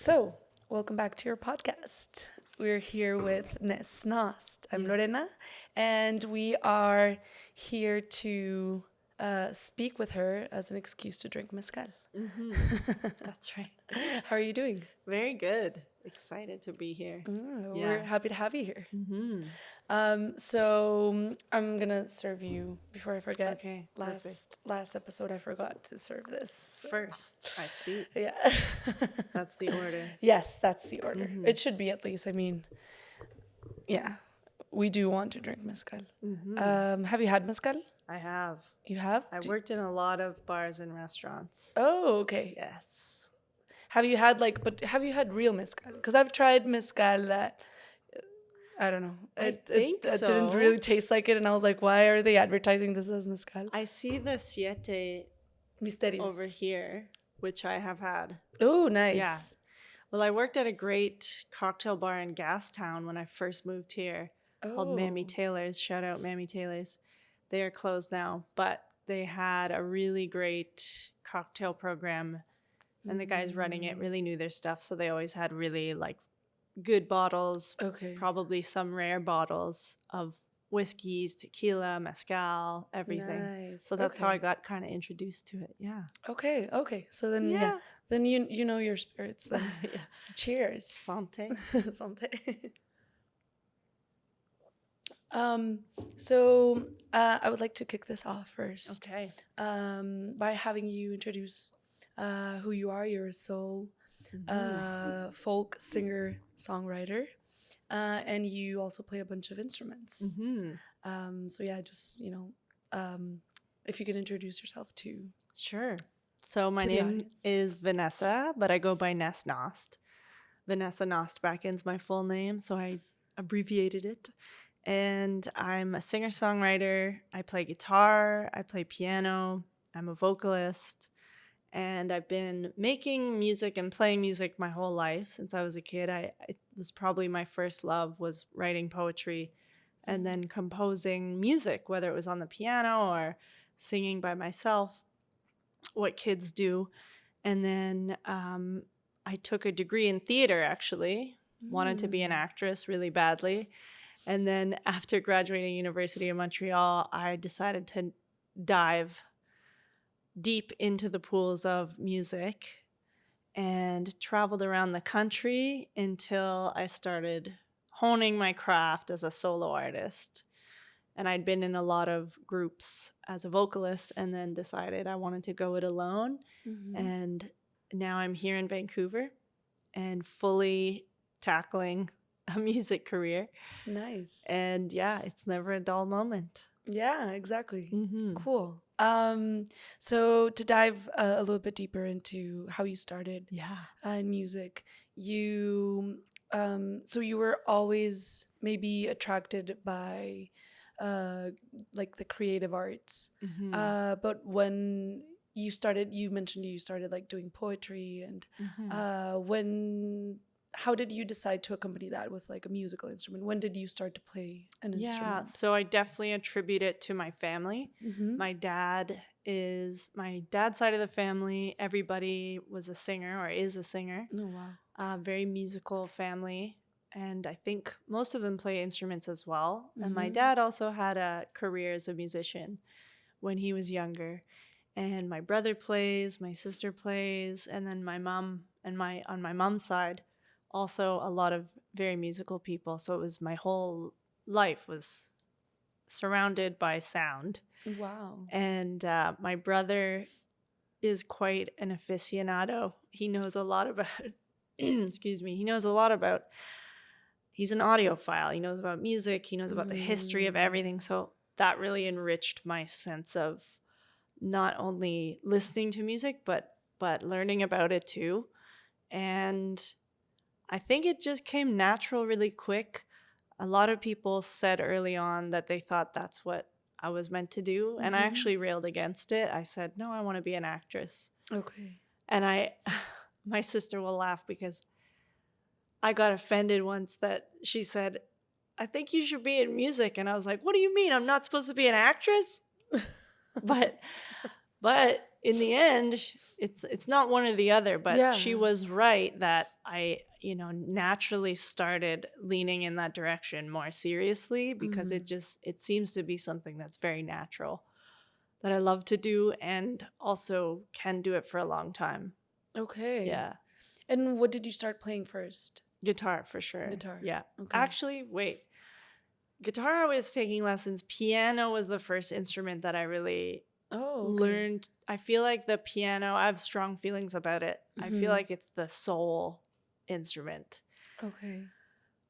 So, welcome back to your podcast. We're here with Ness Nöst. I'm Lorena, and we are here to speak with her as an excuse to drink mezcal. That's right. How are you doing? Very good. Excited to be here. We're happy to have you here. Mm-hmm. So I'm gonna serve you before I forget. Okay, Last episode I forgot to serve this First, I see. Yeah. That's the order. Yes, that's the order. It should be at least. I mean, yeah, we do want to drink mezcal. Have you had mezcal? I have. You have? I worked in a lot of bars and restaurants. Oh, okay. Yes. Have you had have you had real mezcal? Because I've tried mezcal that, I don't know. It didn't really taste like it. And I was like, why are they advertising this as mezcal? I see the Siete Misterios over here, which I have had. Oh, nice. Yeah. Well, I worked at a great cocktail bar in Gastown when I first moved here called Mammy Taylor's. Shout out Mammy Taylor's. They are closed now, but they had a really great cocktail program, and the guys running it really knew their stuff, so they always had really good bottles, probably some rare bottles of whiskeys, tequila, mezcal, everything. Nice. So that's how I got kind of introduced to it. Yeah. Okay. So then then you know your spirits then. Yeah. So cheers. Santé. Santé. So I would like to kick this off first. Okay. By having you introduce who you are. You're a soul folk singer songwriter, and you also play a bunch of instruments. So yeah, just if you could introduce yourself too. Sure. So my name is Vanessa, but I go by Ness Nöst. Vanessa Nöst Bracken's my full name, so I abbreviated it. And I'm a singer-songwriter. I play guitar. I play piano. I'm a vocalist. And I've been making music and playing music my whole life since I was a kid. It was probably my first love was writing poetry and then composing music, whether it was on the piano or singing by myself, what kids do. And then I took a degree in theater, actually. Wanted to be an actress really badly. And then after graduating University of Montreal, I decided to dive deep into the pools of music and traveled around the country until I started honing my craft as a solo artist. And I'd been in a lot of groups as a vocalist and then decided I wanted to go it alone. And now I'm here in Vancouver and fully tackling a music career. Nice. And yeah, it's never a dull moment. Yeah, exactly. Cool. So to dive a little bit deeper into how you started in music, you so you were always maybe attracted by the creative arts, but when you started, you mentioned you started doing poetry, and how did you decide to accompany that with a musical instrument? When did you start to play an instrument? Yeah, so I definitely attribute it to my family. My dad's side of the family, everybody was a singer or is a singer. Oh, wow. Very musical family. And I think most of them play instruments as well. And my dad also had a career as a musician when he was younger. And my brother plays, my sister plays, and then my mom and on my mom's side, also a lot of very musical people. So it was my whole life was surrounded by sound. Wow. And my brother is quite an aficionado. He knows a lot about, he's an audiophile. He knows about music. He knows about the history of everything. So that really enriched my sense of not only listening to music, but learning about it too. And I think it just came natural really quick. A lot of people said early on that they thought that's what I was meant to do. And I actually railed against it. I said, no, I want to be an actress. Okay. And my sister will laugh because I got offended once that she said, I think you should be in music. And I was like, what do you mean? I'm not supposed to be an actress? But in the end, it's not one or the other, but she was right that I, naturally started leaning in that direction more seriously because it seems to be something that's very natural that I love to do and also can do it for a long time. Okay. Yeah. And what did you start playing first? Guitar, for sure. Guitar. Yeah. Okay. Actually, wait. Guitar, I was taking lessons. Piano was the first instrument that I really learned. I feel like the piano, I have strong feelings about it. I feel like it's the soul instrument. Okay.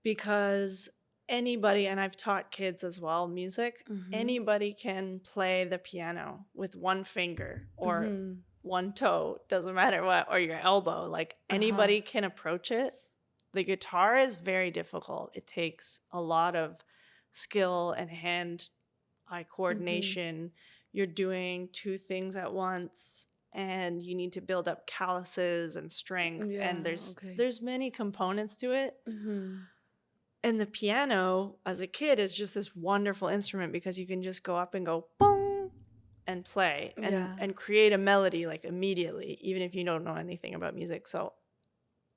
Because anybody, and I've taught kids as well, music, anybody can play the piano with one finger or one toe, doesn't matter what, or your elbow. Like anybody can approach it. The guitar is very difficult. It takes a lot of skill and hand-eye coordination. You're doing two things at once, and you need to build up calluses and strength. And there's many components to it. And the piano, as a kid, is just this wonderful instrument because you can just go up and go boom and play and create a melody like immediately, even if you don't know anything about music. So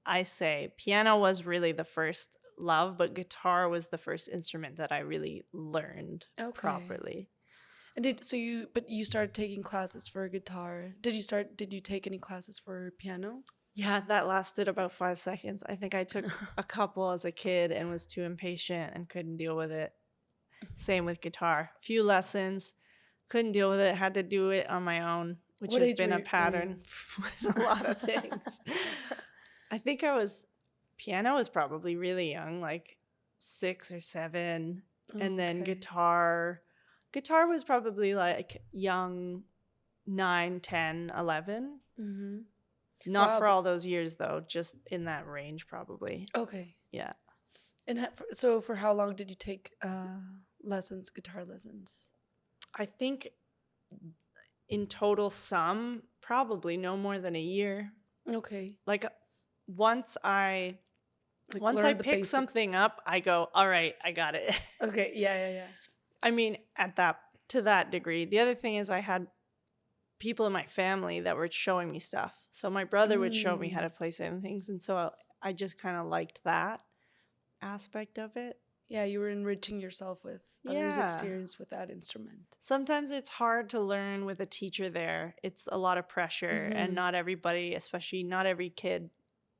I say piano was really the first love, but guitar was the first instrument that I really learned properly. And you started taking classes for guitar. Did you take any classes for piano? Yeah, that lasted about 5 seconds. I think I took a couple as a kid and was too impatient and couldn't deal with it. Same with guitar. Few lessons, couldn't deal with it, had to do it on my own, which has been a pattern with a lot of things. I think piano was probably really young, like 6 or 7. And then guitar was probably like young 9, 10, 11. Not for all those years, though, just in that range, probably. Okay. Yeah. And so for how long did you take guitar lessons? I think in total probably no more than a year. Okay. Like once I pick something up, I go, all right, I got it. Okay. Yeah. I mean, to that degree. The other thing is I had people in my family that were showing me stuff. So my brother would show me how to play certain things. And so I just kind of liked that aspect of it. Yeah, you were enriching yourself with others' experience with that instrument. Sometimes it's hard to learn with a teacher there. It's a lot of pressure and not everybody, especially not every kid,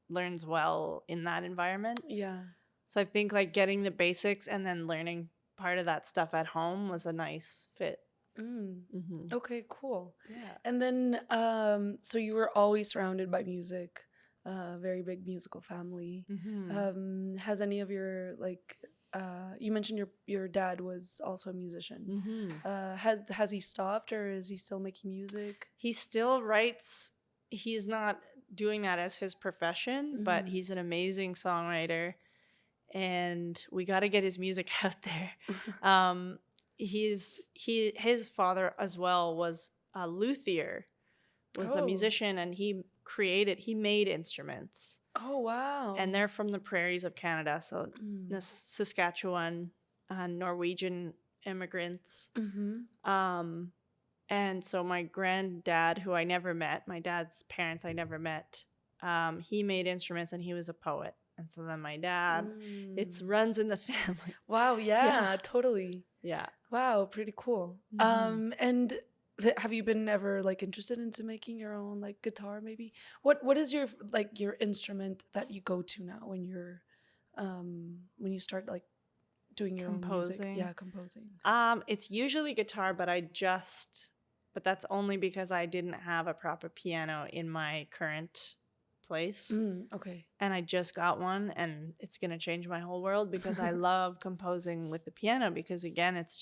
learns well in that environment. Yeah. So I think like getting the basics and then learning part of that stuff at home was a nice fit. Okay, cool. Yeah. And then, so you were always surrounded by music, very big musical family. Has any of your you mentioned your dad was also a musician. Has he stopped or is he still making music? He still writes. He's not doing that as his profession, but he's an amazing songwriter, and we got to get his music out there. His father as well was a luthier, was a musician, and he made instruments. Oh, wow. And they're from the prairies of Canada, so Saskatchewan, Norwegian immigrants. And so my granddad, who I never met, my dad's parents I never met, he made instruments and he was a poet. And so then my dad, it runs in the family. Wow, yeah, totally. Yeah. Wow, pretty cool. And have you been ever interested into making your own guitar maybe? What is your your instrument that you go to now when you start doing your own music? Yeah, composing. It's usually guitar, but that's only because I didn't have a proper piano in my current place. Okay. And I just got one, and it's going to change my whole world because I love composing with the piano because, again, it's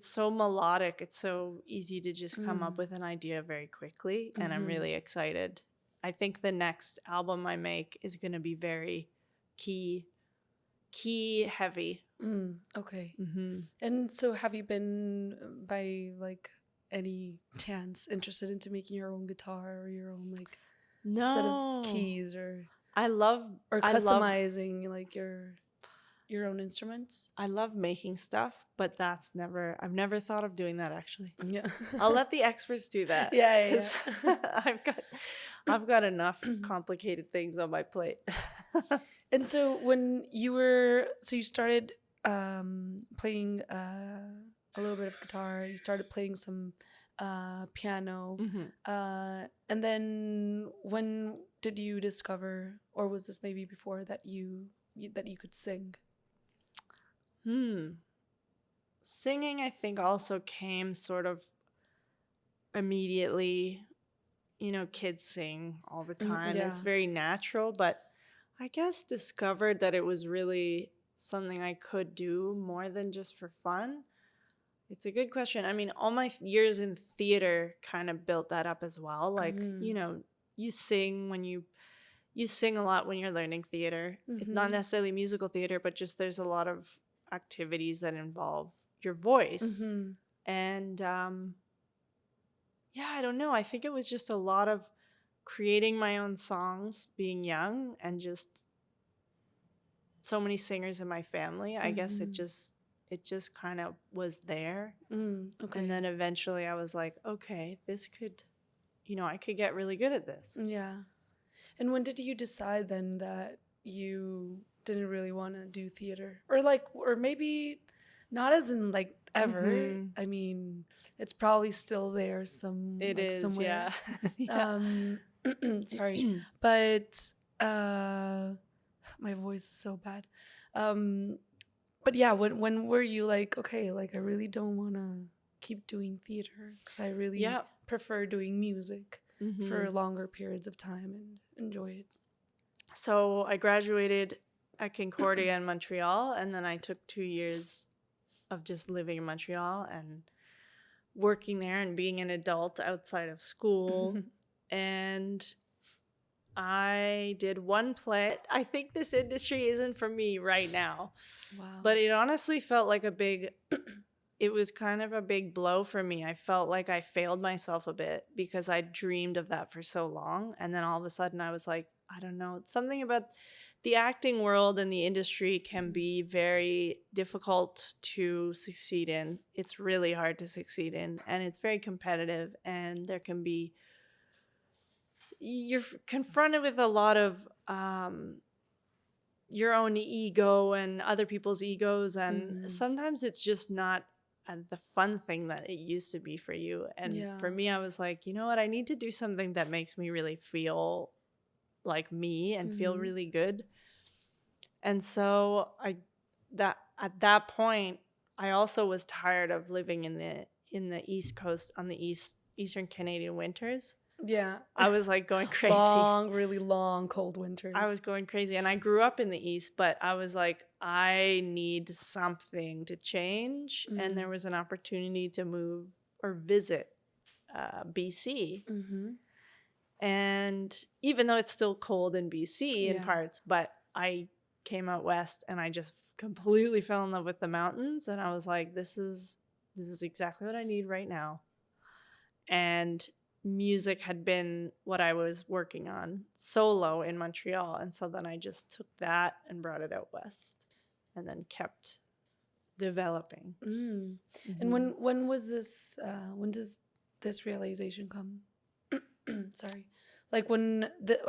so melodic. It's so easy to just come up with an idea very quickly, and I'm really excited. I think the next album I make is going to be very key heavy. Okay. And so have you been by any chance interested into making your own guitar or your own set of keys or customizing your your own instruments? I love making stuff, but I've never thought of doing that actually. Yeah. I'll let the experts do that. Yeah. Because I've got enough complicated things on my plate. And so you started playing a little bit of guitar, you started playing some piano, and then when did you discover, or was this maybe before, that you could sing? Singing, I think, also came sort of immediately. You know, kids sing all the time. Yeah. It's very natural, but I guess discovered that it was really something I could do more than just for fun. It's a good question. I mean, all my years in theater kind of built that up as well. Like, you know, you sing when you sing a lot when you're learning theater. It's not necessarily musical theater, but just there's a lot of activities that involve your voice. And yeah, I don't know. I think it was just a lot of creating my own songs being young, and just so many singers in my family. I guess it just kind of was there. Okay. And then eventually I was like, okay, this could, you know, I could get really good at this. Yeah. And when did you decide then that you didn't really want to do theater? Or maybe not as in like ever. I mean, it's probably still there somewhere. Yeah. Sorry. But my voice is so bad. But yeah, when were you like, okay, like I really don't want to keep doing theater because I really prefer doing music for longer periods of time and enjoy it? So I graduated at Concordia in Montreal, and then I took 2 years of just living in Montreal and working there and being an adult outside of school. And I did one play. I think this industry isn't for me right now. Wow. But it honestly felt like it was kind of a big blow for me. I felt like I failed myself a bit because I dreamed of that for so long. And then all of a sudden I was like, I don't know, something about the acting world and the industry can be very difficult to succeed in. It's really hard to succeed in, and it's very competitive, and you're confronted with a lot of your own ego and other people's egos, and sometimes it's just not the fun thing that it used to be for you. And for me, I was like, you know what, I need to do something that makes me really feel like me and feel really good. And so at that point, I also was tired of living in the East Coast on the Eastern Canadian winters. Yeah. I was like going crazy. Really long, cold winters. I was going crazy. And I grew up in the East, but I was like, I need something to change. And there was an opportunity to move or visit BC. And even though it's still cold in BC in parts, but I came out west and I just completely fell in love with the mountains. And I was like, this is exactly what I need right now. And music had been what I was working on solo in Montreal. And so then I just took that and brought it out west and then kept developing. And when was this, when does this realization come? Sorry. Like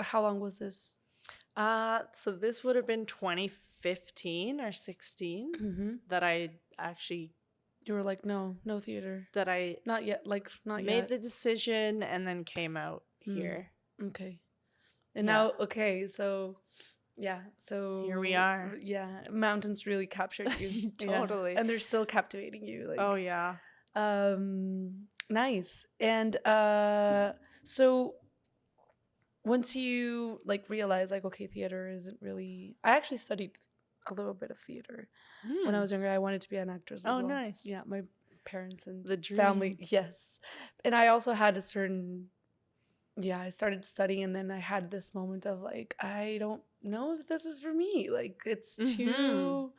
how long was this? So this would have been 2015 or 16 that I actually... You were like, no theater. That I... Not yet, not made yet. the decision and then came out here. Okay. And now, okay, so... Yeah, so... Here we are. Yeah, mountains really captured you. Totally. Yeah. And they're still captivating you. Like, oh, yeah. Nice. And so once you like realize like, okay, theater isn't really... I actually studied a little bit of theater when I was younger. I wanted to be an actress as well. Oh, nice. Yeah, my parents and the dream. Family. Yes. And I also had a certain... Yeah, I started studying and then I had this moment of like, I don't know if this is for me. Like, it's too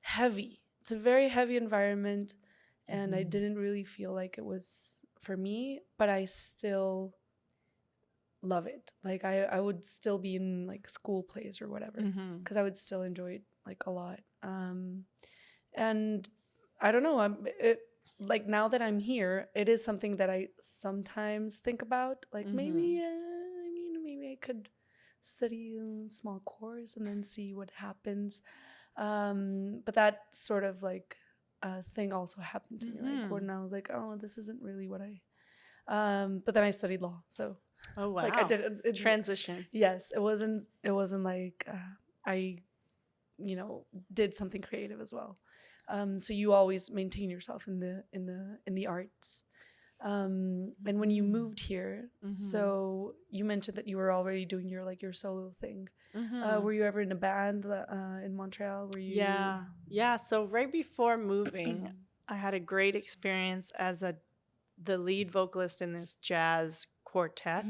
heavy. It's a very heavy environment. And I didn't really feel like it was for me, but I still love it. Like I would still be in like school plays or whatever because I would still enjoy like a lot. And I don't know, like now that I'm here, it is something that I sometimes think about. Like maybe I could study a small course and then see what happens. But that sort of like thing also happened to me, like when I was like, oh, this isn't really what I. But then I studied law, so. Oh wow! Like I did it transition. Yes, it wasn't like I, did something creative as well. So you always maintain yourself in the arts. And when you moved here, so you mentioned that you were already doing your solo thing. Were you ever in a band in Montreal? Were you? Yeah. So right before moving, I had a great experience as the lead vocalist in this jazz quartet.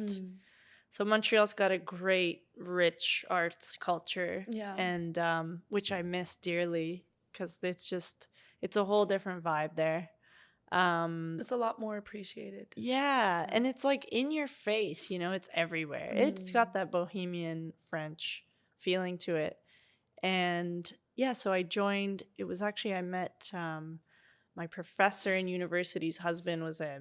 So Montreal's got a great, rich arts culture, and which I miss dearly because it's a whole different vibe there. It's a lot more appreciated. Yeah, and it's like in your face, it's everywhere. It's got that bohemian French feeling to it. And yeah, so I joined, it was actually, I met my professor in university's husband was a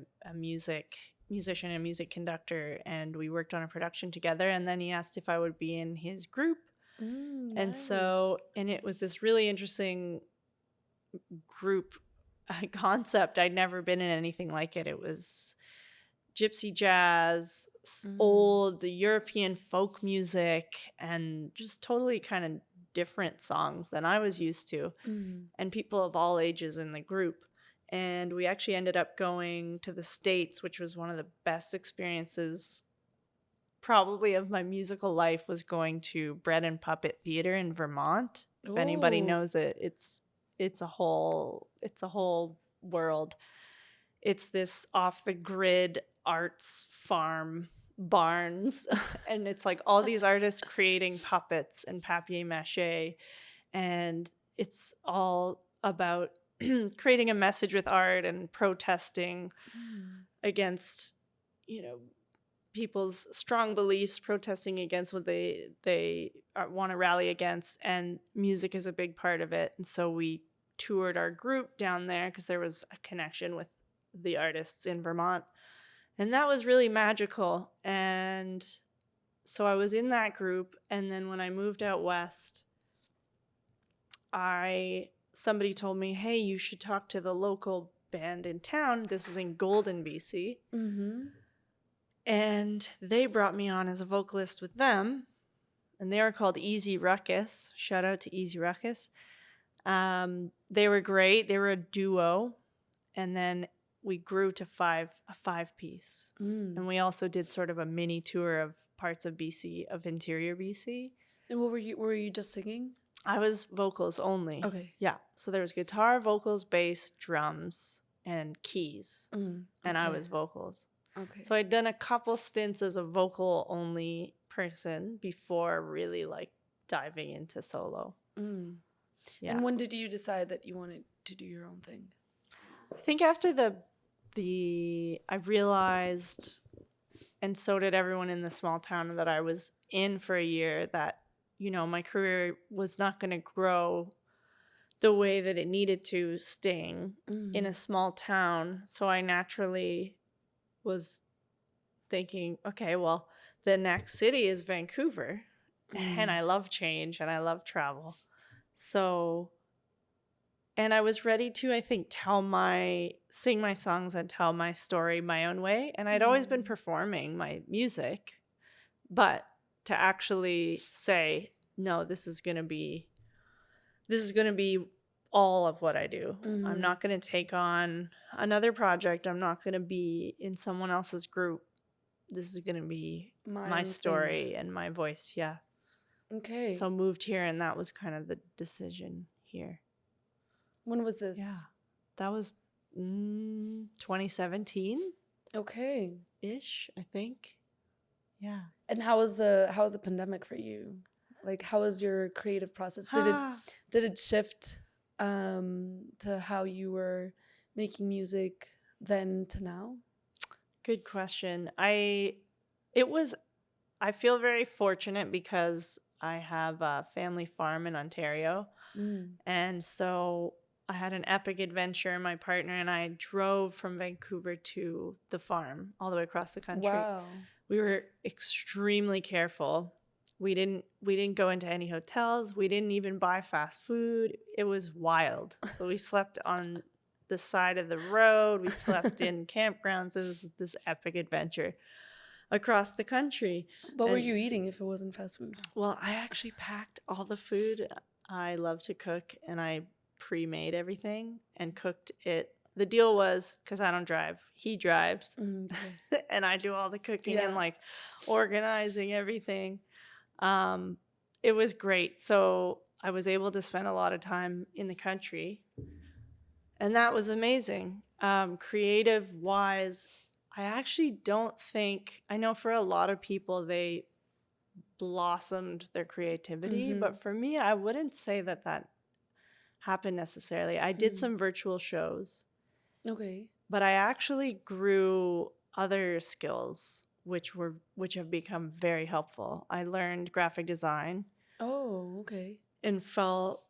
musician and music conductor, and we worked on a production together, and then he asked if I would be in his group. And nice. So, and it was this really interesting group concept. I'd never been in anything like it. It was gypsy jazz, old European folk music, and just totally kind of different songs than I was used to, and people of all ages in the group. And we actually ended up going to the States, which was one of the best experiences probably of my musical life, was going to Bread and Puppet Theater in Vermont. If anybody knows it, it's a whole world. It's this off the grid arts farm barns, and it's like all these artists creating puppets and papier-mâché, and it's all about creating a message with art and protesting against people's strong beliefs, protesting against what they want to rally against, and music is a big part of it. And so we toured our group down there because there was a connection with the artists in Vermont, and that was really magical. And so I was in that group, and then when I moved out west, somebody told me, hey, you should talk to the local band in town. This was in Golden, BC. And they brought me on as a vocalist with them, and they were called Easy Ruckus. Shout out to Easy Ruckus. They were great. They were a duo, and then we grew to a five-piece. And we also did sort of a mini tour of parts of BC, of interior BC. And what were you just singing? I was vocals only. Okay. Yeah. So there was guitar, vocals, bass, drums, and keys. And I was vocals. Okay. So I'd done a couple stints as a vocal only person before really like diving into solo. Yeah. And when did you decide that you wanted to do your own thing? I think after I realized, and so did everyone in the small town that I was in for a year, that my career was not going to grow the way that it needed to staying in a small town. So I naturally was thinking, okay, well, the next city is Vancouver, and I love change and I love travel. So, and I was ready to, I think, sing my songs and tell my story my own way. And I'd always been performing my music, but to actually say, no, this is going to be all of what I do. I'm not going to take on another project. I'm not going to be in someone else's group. This is going to be my story and my voice. Yeah. Okay. So moved here, and that was kind of the decision here. When was this? Yeah. That was 2017. Okay. Ish, I think. Yeah. And how was the pandemic for you? Like, how was your creative process? Did it shift to how you were making music then to now? Good question. I feel very fortunate because I have a family farm in Ontario. And so I had an epic adventure. My partner and I drove from Vancouver to the farm all the way across the country. Wow. We were extremely careful. We didn't go into any hotels. We didn't even buy fast food. It was wild. But we slept on the side of the road. We slept in campgrounds. It was this epic adventure across the country. What were you eating if it wasn't fast food? Well, I actually packed all the food. I love to cook, and I pre-made everything and cooked it. The deal was, because I don't drive, he drives, and I do all the cooking and like organizing everything. It was great. So I was able to spend a lot of time in the country, and that was amazing. Creative wise, I actually don't think, I know for a lot of people they blossomed their creativity, but for me, I wouldn't say that happened necessarily. I did some virtual shows. Okay. But I actually grew other skills which have become very helpful. I learned graphic design. Oh, okay. And fell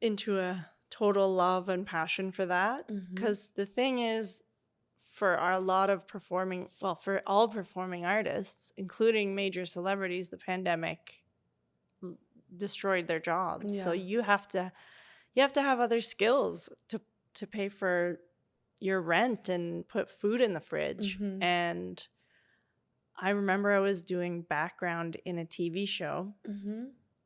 into a total love and passion for that. Because the thing is, for all performing artists, including major celebrities, the pandemic destroyed their jobs. So you have to have other skills to pay for your rent and put food in the fridge. And I remember I was doing background in a TV show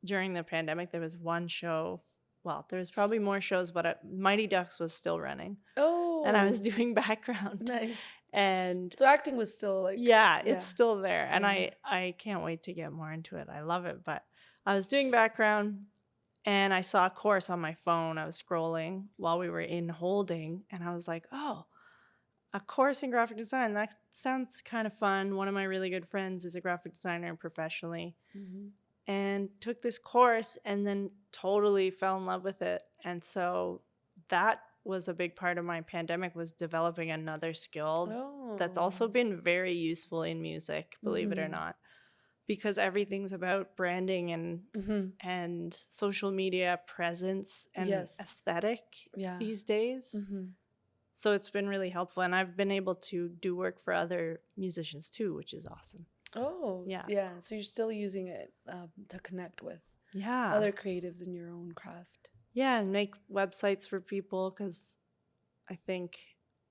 during the pandemic. There was one show. Well, there was probably more shows, but Mighty Ducks was still running. Oh. And I was doing background. Nice. And so acting was still like... Yeah, it's still there. And I can't wait to get more into it. I love it. But I was doing background, and I saw a course on my phone. I was scrolling while we were in holding, and I was like, oh, a course in graphic design. That sounds kind of fun. One of my really good friends is a graphic designer professionally, and took this course and then totally fell in love with it. And so that was a big part of my pandemic, was developing another skill that's also been very useful in music, believe it or not. Because everything's about branding and social media presence and aesthetic these days. So it's been really helpful. And I've been able to do work for other musicians too, which is awesome. Oh, yeah. So you're still using it to connect with other creatives in your own craft. Yeah, and make websites for people, because I think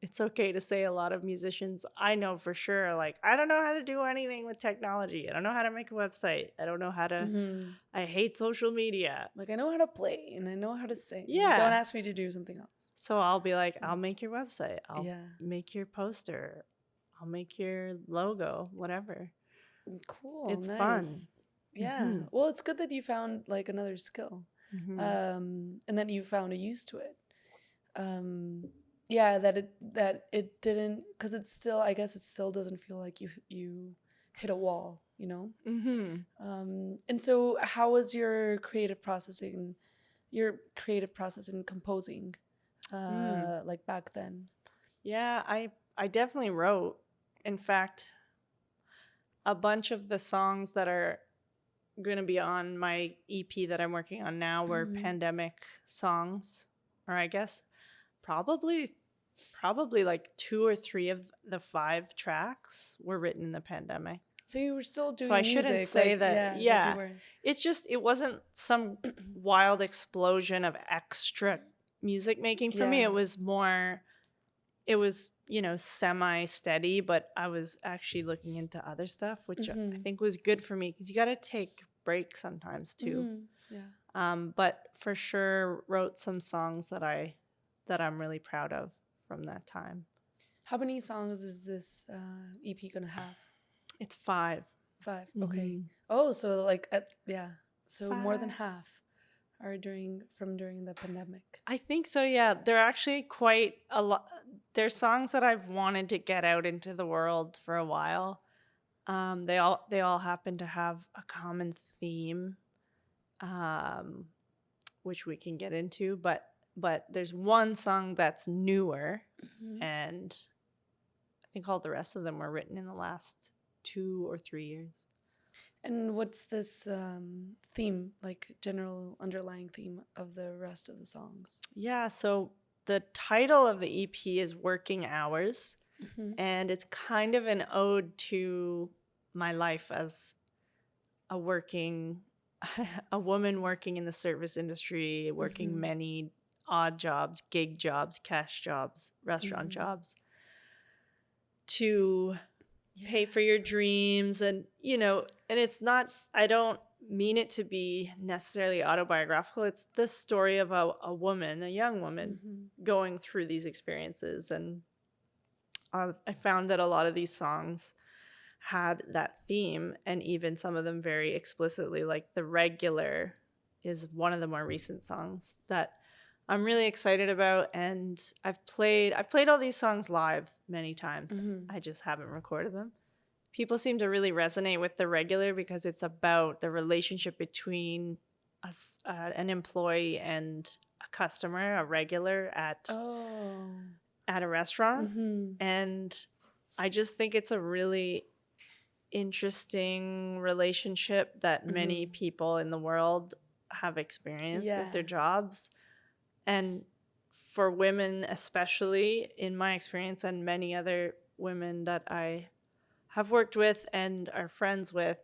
it's okay to say a lot of musicians I know for sure, like, I don't know how to do anything with technology. I don't know how to make a website. I don't know how to, I hate social media. Like, I know how to play and I know how to sing. Yeah. Don't ask me to do something else. So I'll be like, I'll make your website. I'll make your poster. I'll make your logo, whatever. Cool. It's nice. fun. Yeah. Well, it's good that you found like another skill. And that you found a use to it. That it didn't, because it's still, I guess it still doesn't feel like you hit a wall, you know? And so how was your creative process in composing like back then? Yeah, I definitely wrote. In fact, a bunch of the songs that are going to be on my EP that I'm working on now were pandemic songs, or I guess probably like 2 or 3 of the 5 tracks were written in the pandemic. So you were still doing music. So I shouldn't say like, that. Yeah. Like it's just, it wasn't some wild explosion of extra music making for me. It was more, it was, semi-steady, but I was actually looking into other stuff, which I think was good for me, because you got to take breaks sometimes too. But for sure wrote some songs that I'm really proud of from that time. How many songs is this EP gonna have? It's 5. 5. Okay. Oh, so like so 5. More than half are during the pandemic. I think so. Yeah, they're actually quite a lot. They're songs that I've wanted to get out into the world for a while. They all happen to have a common theme, which we can get into. But there's one song that's newer, and I think all the rest of them were written in the last 2 or 3 years. And what's this theme, like general underlying theme of the rest of the songs? Yeah, so the title of the EP is Working Hours, and it's kind of an ode to my life as a woman working in the service industry, working many odd jobs, gig jobs, cash jobs, restaurant jobs, to pay for your dreams. And, and it's not, I don't mean it to be necessarily autobiographical. It's the story of a woman, a young woman, going through these experiences. And I found that a lot of these songs had that theme, and even some of them very explicitly, like The Regular is one of the more recent songs that I'm really excited about. And I've played all these songs live many times. I just haven't recorded them. People seem to really resonate with The Regular because it's about the relationship between an employee and a customer, a regular at a restaurant. And I just think it's a really interesting relationship that many people in the world have experienced at their jobs. And for women, especially in my experience, and many other women that I have worked with and are friends with,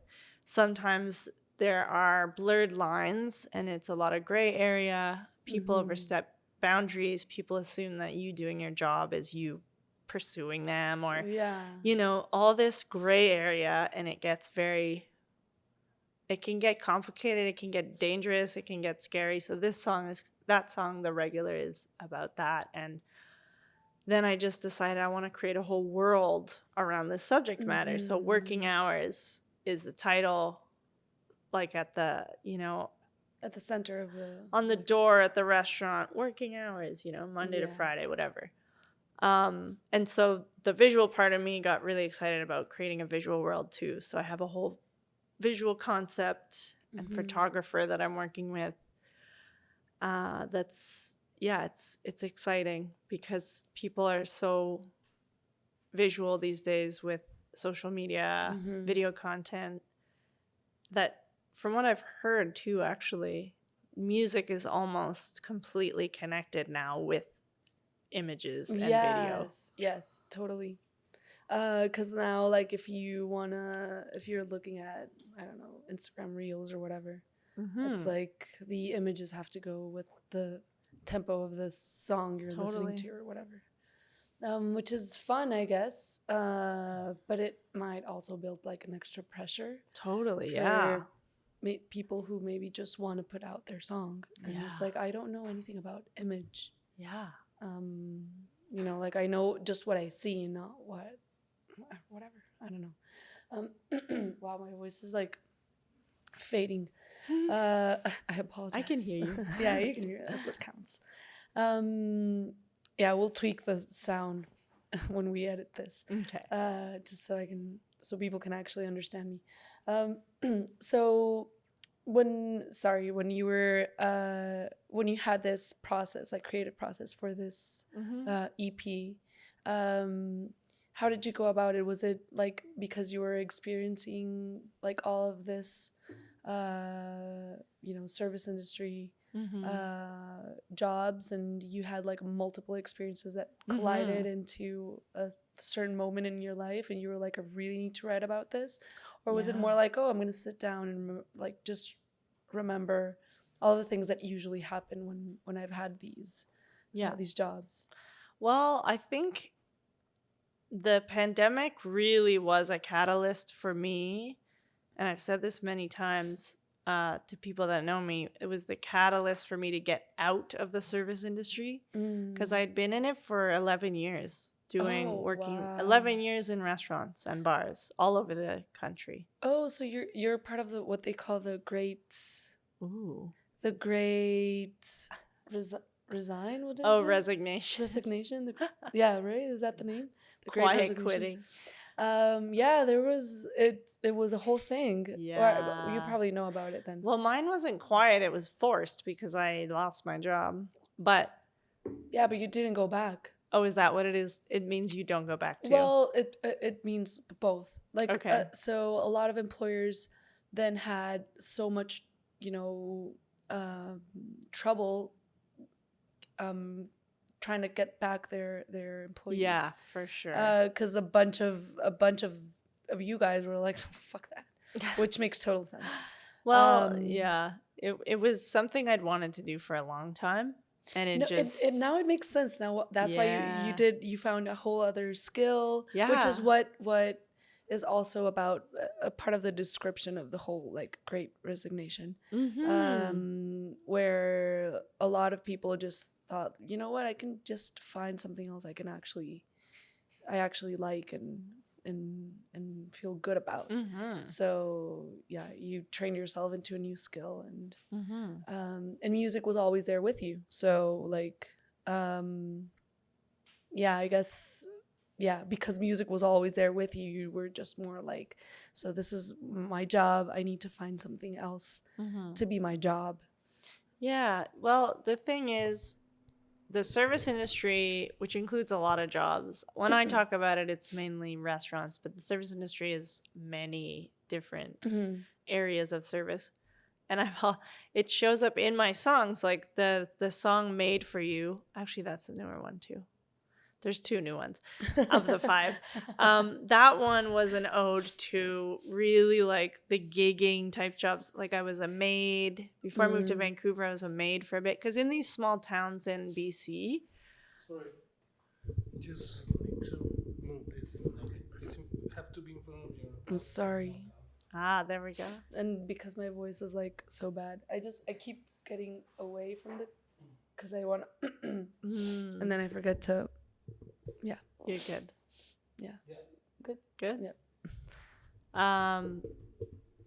sometimes there are blurred lines and it's a lot of gray area. People overstep boundaries. People assume that you doing your job is you pursuing them, or all this gray area, and it can get complicated, it can get dangerous, it can get scary. So that song The Regular is about that. And then I just decided I want to create a whole world around this subject matter. So Working Hours is the title, like at the at the center of on the door at the restaurant, Working Hours, Monday to Friday, whatever. And so the visual part of me got really excited about creating a visual world too. So I have a whole visual concept and photographer that I'm working with. It's exciting because people are so visual these days with social media, video content, that from what I've heard too, actually, music is almost completely connected now with images and video. Yes, totally. Because now, like, if you're looking at, I don't know, Instagram Reels or whatever, it's like the images have to go with the tempo of the song you're listening to or whatever. Which is fun, I guess. But it might also build like an extra pressure. Totally, for people who maybe just want to put out their song. And it's like, I don't know anything about image. Yeah. Like I know just what I see, not whatever. I don't know. Wow, my voice is like fading. I apologize. I can hear you. Yeah, you can hear it. That's what counts. We'll tweak the sound when we edit this. Okay. Just so people can actually understand me. So when you had this process, like creative process for this EP, how did you go about it? Was it like because you were experiencing like all of this, service industry jobs, and you had like multiple experiences that collided into a certain moment in your life, and you were like, I really need to write about this? Or was it more like, I'm going to sit down and like just remember all the things that usually happen when I've had these jobs? Well, I think the pandemic really was a catalyst for me, and I've said this many times to people that know me. It was the catalyst for me to get out of the service industry, because I'd been in it for 11 years. 11 years in restaurants and bars all over the country. Oh, so you're part of what they call the great resign? What is it? Resignation. Resignation? Yeah, right? Is that the name? The Quiet quitting. There was it was a whole thing. Yeah. Or you probably know about it then. Well, mine wasn't quiet. It was forced because I lost my job. But yeah, but you didn't go back. Oh, is that what it is? It means you don't go back to? Well, it means both. Like, okay. So a lot of employers then had so much, trouble trying to get back their employees. Yeah, for sure. Because a bunch of you guys were like, fuck that, which makes total sense. Well, yeah, it was something I'd wanted to do for a long time, and now it makes sense. Now that's why you found a whole other skill, which is what is also about a part of the description of the whole like Great Resignation, where a lot of people just thought, you know what, I can just find something else I actually like and feel good about. So yeah, you trained yourself into a new skill, and music was always there with you. So like, yeah, I guess, yeah, because music was always there with you, you were just more like, so this is my job, I need to find something else to be my job. Yeah, well, the thing is, the service industry, which includes a lot of jobs, when I talk about it, it's mainly restaurants, but the service industry is many different areas of service. And it shows up in my songs, like the song Made for You. Actually, that's a newer one too. There's 2 new ones of the 5. That one was an ode to really like the gigging type jobs. Like I was a maid. Before I moved to Vancouver, I was a maid for a bit. Because in these small towns in BC. Sorry. Just need to move this. You have to be in front of your... I'm sorry. There we go. And because my voice is like so bad, I keep getting away from the... Because I want to... And then I forget to... Yeah. You're good. Yeah. Good? Yeah.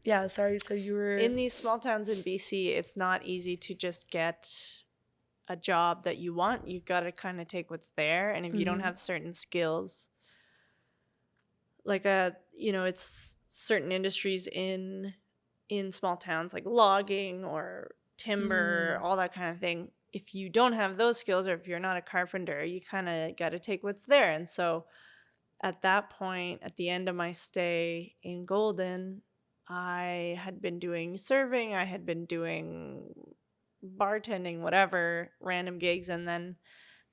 Yeah, sorry. So you were... In these small towns in BC, it's not easy to just get a job that you want. You got to kind of take what's there. And if you don't have certain skills, like it's certain industries in small towns, like logging or timber, all that kind of thing. If you don't have those skills, or if you're not a carpenter, you kind of got to take what's there. And so at that point, at the end of my stay in Golden, I had been doing serving, I had been doing bartending, whatever, random gigs, and then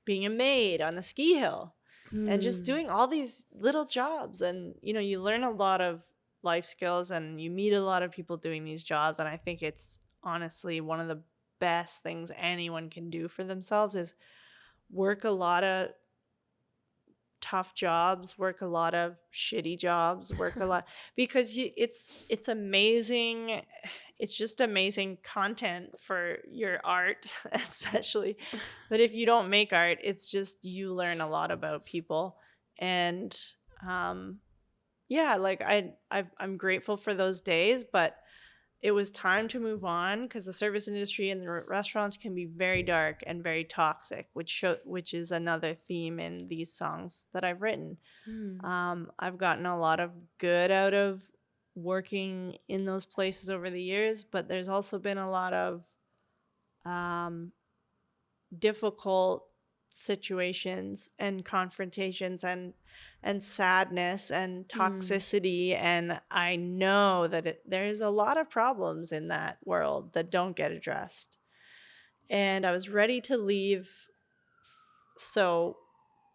being a maid on the ski hill and just doing all these little jobs. And, you learn a lot of life skills and you meet a lot of people doing these jobs. And I think it's honestly one of the best things anyone can do for themselves is work a lot of tough jobs, work a lot of shitty jobs, work a lot, because it's amazing. It's just amazing content for your art, especially. But if you don't make art, it's just you learn a lot about people. And yeah, like I'm grateful for those days, but it was time to move on because the service industry and the restaurants can be very dark and very toxic, which is another theme in these songs that I've written. I've gotten a lot of good out of working in those places over the years, but there's also been a lot of difficult situations and confrontations and sadness and toxicity, and I know that there's a lot of problems in that world that don't get addressed, and I was ready to leave. So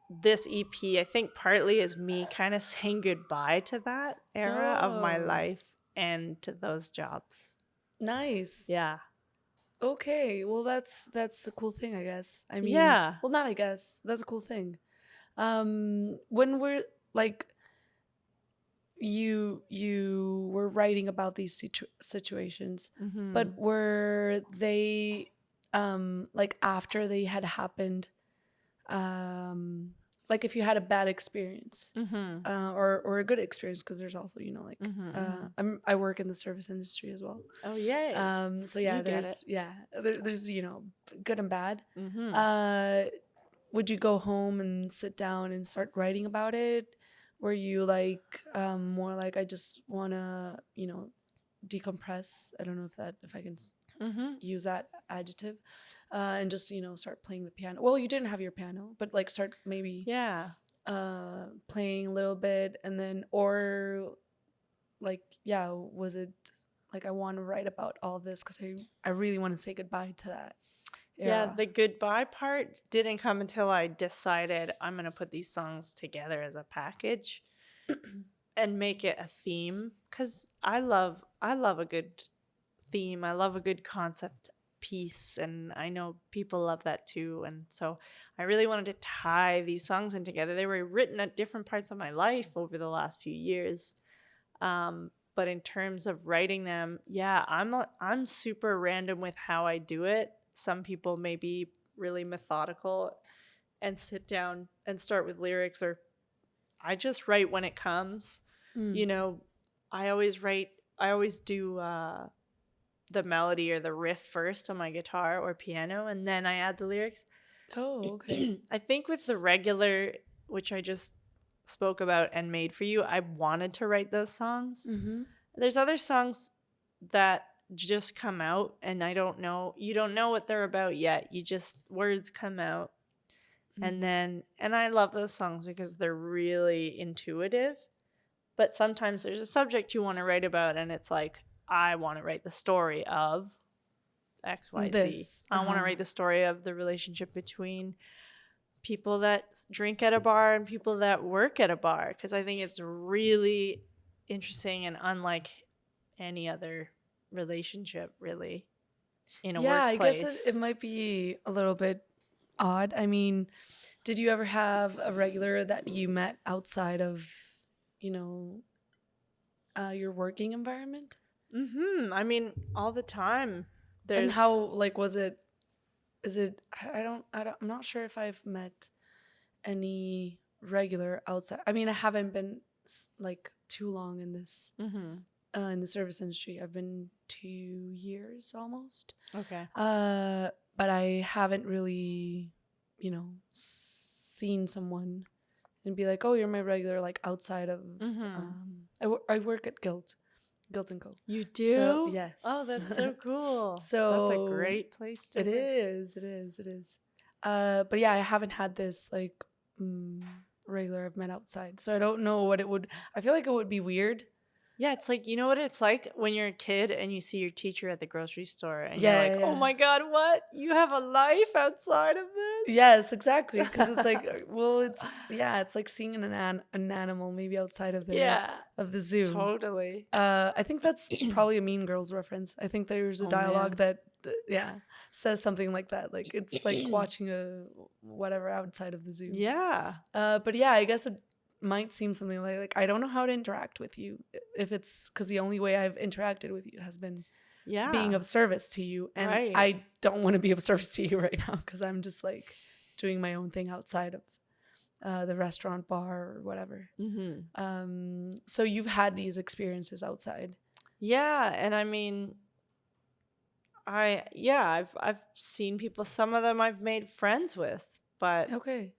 this EP, I think, partly is me kind of saying goodbye to that era of my life and to those jobs. Nice. Yeah. Okay, well that's a cool thing, I guess. I mean, yeah. Well, not I guess. That's a cool thing. When we're like, you were writing about these situations, but were they like after they had happened? Like if you had a bad experience or a good experience, because there's also, like I work in the service industry as well. Oh yay. So yeah, there's good and bad. Would you go home and sit down and start writing about it? Were you like more like, I just want to decompress? I don't know if I can use that adjective, and just start playing the piano. Well, you didn't have your piano, but like start maybe playing a little bit, and then, or like, yeah, was it like, I want to write about all of this because I really want to say goodbye to that era. Yeah, the goodbye part didn't come until I decided I'm going to put these songs together as a package and make it a theme, because I love a good theme. I love a good concept piece, and I know people love that too. And so I really wanted to tie these songs in together. They were written at different parts of my life over the last few years. But in terms of writing them, yeah, I'm super random with how I do it. Some people may be really methodical and sit down and start with lyrics, or I just write when it comes. You know, I always do the melody or the riff first on my guitar or piano, and then I add the lyrics. Oh, okay. I think with the regular, which I just spoke about and made for you, I wanted to write those songs. There's other songs that just come out, and you don't know what they're about yet. You just, words come out. And I love those songs because they're really intuitive. But sometimes there's a subject you want to write about, and it's like, I want to write the story of XYZ. I want to write the story of the relationship between people that drink at a bar and people that work at a bar, because I think it's really interesting and unlike any other relationship, really, in a workplace. I guess it might be a little bit odd. I mean, did you ever have a regular that you met outside of, your working environment? I mean, all the time. And how, like, was it? Is it? I'm not sure if I've met any regular outside. I mean, I haven't been like too long in this in the service industry. I've been 2 years almost. Okay. But I haven't really, seen someone and be like, oh, you're my regular, like, outside of. I work at Guild & Co. You do? So, yes. Oh, that's so cool. So that's a great place to work. It is. But yeah, I haven't had this like regular I've met outside, so I don't know what it would. I feel like it would be weird. Yeah, it's like, you know what it's like when you're a kid and you see your teacher at the grocery store and you're like, oh my God, what? You have a life outside of this? Yes, exactly. Because it's like, well, it's like seeing an animal maybe outside of the zoo. Totally. I think that's probably a Mean Girls reference. I think there's a dialogue that says something like that. Like, it's like watching a whatever outside of the zoo. Yeah. But yeah, I guess it might seem something like I don't know how to interact with you, if it's because the only way I've interacted with you has been being of service to you, and I don't want to be of service to you right now because I'm just like doing my own thing outside of the restaurant, bar, or whatever. So you've had these experiences outside. Yeah, and I mean, I've seen people. Some of them I've made friends with, but okay.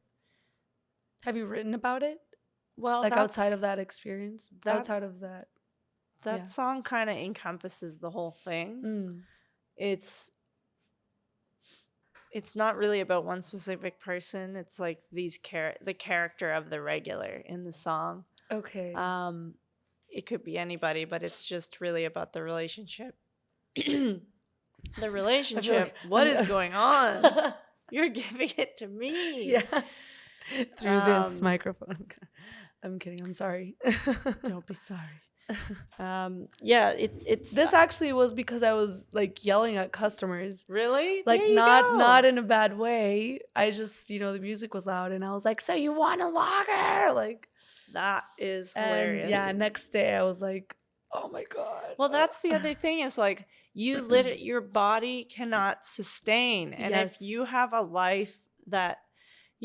Have you written about it? Well, like outside of that experience, outside of that. That song kind of encompasses the whole thing. It's not really about one specific person. It's like the character of the regular in the song. Okay. It could be anybody, but it's just really about the relationship. The relationship. What is going on? You're giving it to me. Yeah. Through this microphone. I'm kidding. I'm sorry. Don't be sorry. It's this actually was because I was like yelling at customers. Really? Like not in a bad way. I just, the music was loud and I was like, so you want a lager? Like, that is hilarious. And yeah, next day I was like, oh my God. Well, that's the other thing is like your body cannot sustain. And if you have a life that,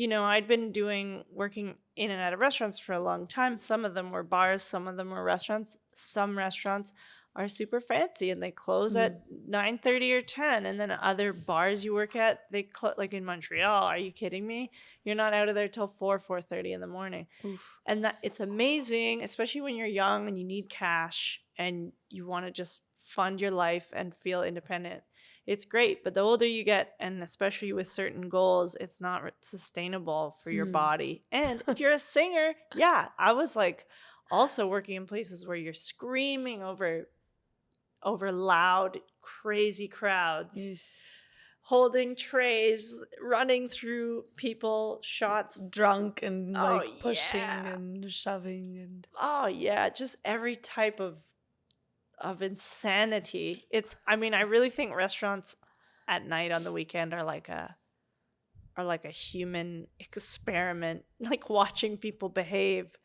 I'd been working in and out of restaurants for a long time. Some of them were bars, some of them were restaurants. Some restaurants are super fancy and they close at 9:30 or 10. And then other bars you work at, they like in Montreal. Are you kidding me? You're not out of there till 4:30 in the morning. Oof. And that it's amazing, especially when you're young and you need cash and you want to just fund your life and feel independent. It's great, but the older you get, and especially with certain goals, it's not sustainable for your body. And if you're a singer, I was like also working in places where you're screaming over over loud, crazy crowds. Yeesh. Holding trays, running through people, shots. Drunk and like Oh, pushing yeah. and shoving and Oh yeah, just every type of insanity. I really think restaurants at night on the weekend are like a human experiment, like watching people behave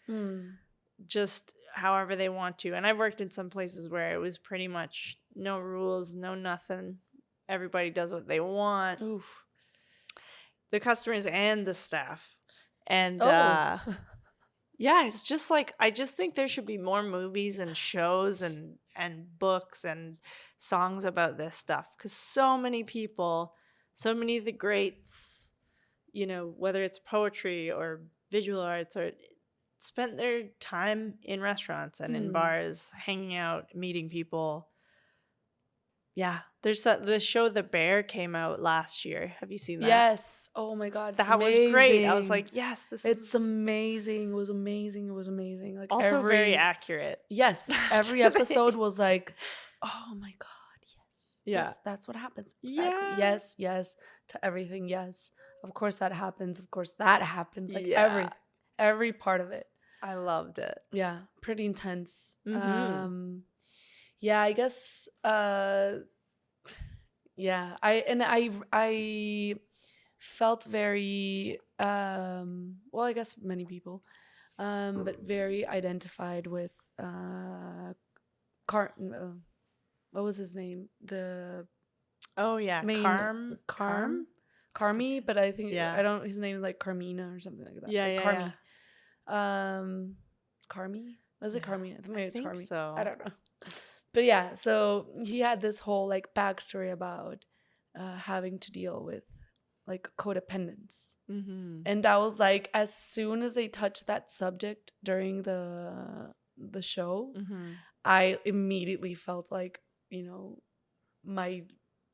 just however they want to. And I've worked in some places where it was pretty much no rules, no nothing. Everybody does what they want. oof. The customers and the staff. And Oh. yeah, it's just like, I just think there should be more movies and shows and books and songs about this stuff, because so many people, so many of the greats, you know, whether it's poetry or visual arts, or spent their time in restaurants and in bars, hanging out, meeting people. Yeah, there's the show The Bear came out last year. Have you seen that? Yes. Oh my God. That was great. I was like, yes, it's amazing. It was amazing. It was amazing. Like also very accurate. Yes. Every episode was like, oh my God, yes. Yeah. Yes, that's what happens. Exactly. Yeah. Yes, yes to everything. Yes. Of course that happens. Of course that happens. Like Yeah. everything. Every part of it. I loved it. Yeah. Pretty intense. Mhm. Yeah, I guess yeah, I felt very well, I guess many people but very identified with what was his name? The Oh yeah, main Carmi, but I think Yeah. I don't his name is like Carmina or something like that. Yeah, like yeah, Carmi. Carmi? Was it Carmi? I think maybe it's think Carmi. so. I don't know. But yeah, so he had this whole like backstory about having to deal with like codependence. Mm-hmm. And I was like, as soon as they touched that subject during the show, Mm-hmm. I immediately felt like, you know, my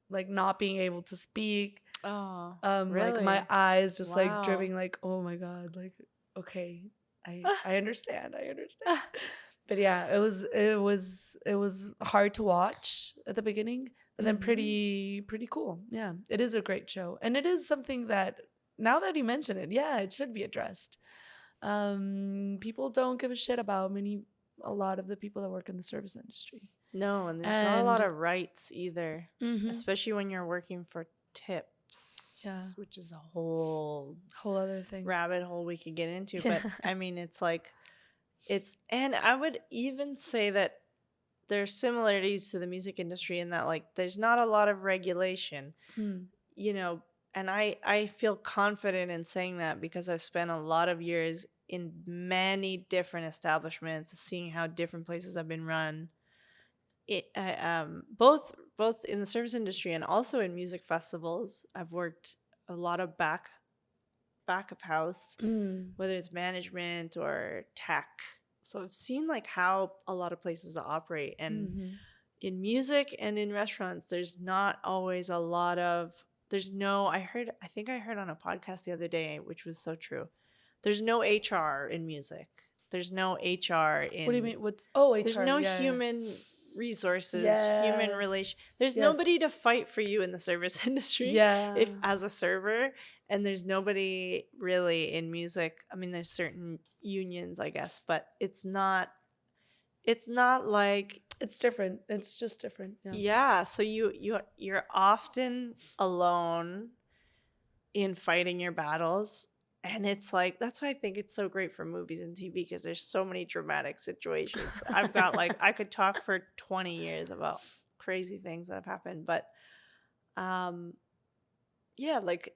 like not being able to speak. Oh, Like really? my eyes just Wow. like dripping, like, oh my God, like, okay, I understand. But yeah, it was hard to watch at the beginning, but then pretty cool. Yeah, it is a great show, and it is something that now that you mention it, yeah, it should be addressed. People don't give a shit about a lot of the people that work in the service industry. No, and there's not a lot of rights either, Mhm. especially when you're working for tips. Yeah. Which is a whole other thing. rabbit hole we could get into. But I mean, it's like, and I would even say that there's similarities to the music industry in that, like, there's not a lot of regulation, you know, and I feel confident in saying that because I've spent a lot of years in many different establishments, seeing how different places have been run. Both in the service industry and also in music festivals. I've worked a lot of back of house, whether it's management or tech. So I've seen like how a lot of places operate, and in music and in restaurants, there's not always a lot of. I think I heard on a podcast the other day, which was so true. There's no HR in music. There's no HR in. What do you mean? HR? There's no human resources, human relations. There's Yes. nobody to fight for you in the service industry. Yeah. If as a server, and there's nobody really in music. I mean, there's certain unions, I guess, but it's not like. It's different. It's just different. Yeah. Yeah. So you're often alone in fighting your battles. And it's like, that's why I think it's so great for movies and TV, because there's so many dramatic situations. I've got like, I could talk for 20 years about crazy things that have happened. But yeah, like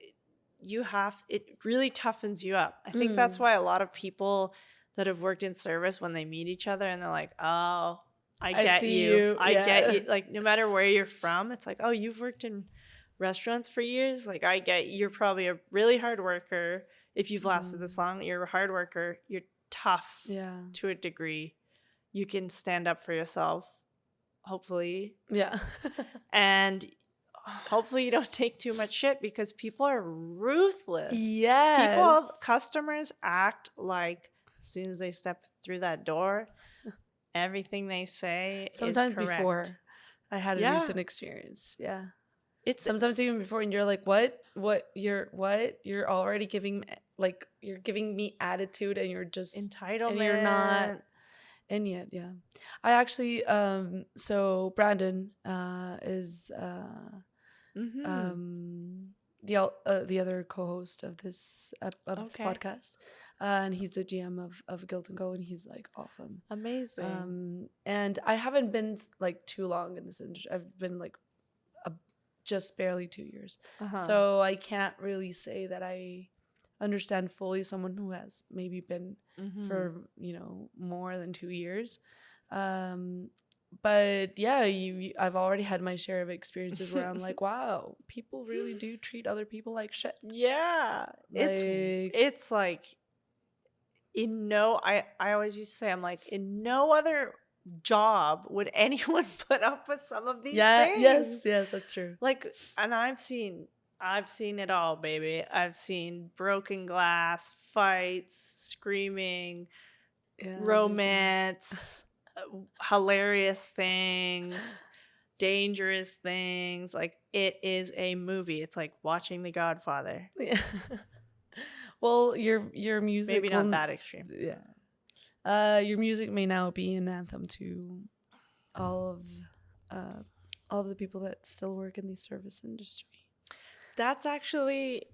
it really toughens you up. I think that's why a lot of people that have worked in service, when they meet each other and they're like, oh, I get you. I get you. Like, no matter where you're from, it's like, oh, you've worked in restaurants for years. Like, I get you're probably a really hard worker. If you've lasted this long, you're a hard worker. You're tough to a degree. You can stand up for yourself, hopefully. Yeah. And hopefully you don't take too much shit, because people are ruthless. Yes. Customers act like as soon as they step through that door, everything they say sometimes is correct. before. I had a Yeah. recent experience. Yeah. It's Sometimes even before, and you're like, what? You're already giving, like, you're giving me attitude, and you're just entitlement. and you're not. And yet, yeah. I actually, so Brandon is the other co-host of this this podcast, and he's the GM of Guild and Go, and he's like awesome, amazing. And I haven't been like too long in this industry. I've been like just barely 2 years, so I can't really say that I understand fully someone who has maybe been for more than 2 years. But yeah, I've already had my share of experiences where I'm like, wow, people really do treat other people like shit. Yeah, it's like I always used to say, I'm like, in no other job would anyone put up with some of these things. Yes, that's true. Like, and I've seen it all, baby. I've seen broken glass, fights, screaming, romance, hilarious things, dangerous things. Like, it is a movie. It's like watching The Godfather. Yeah. Well, your music, maybe not that extreme. Yeah. Your music may now be an anthem to all of the people that still work in the service industry. That's actually,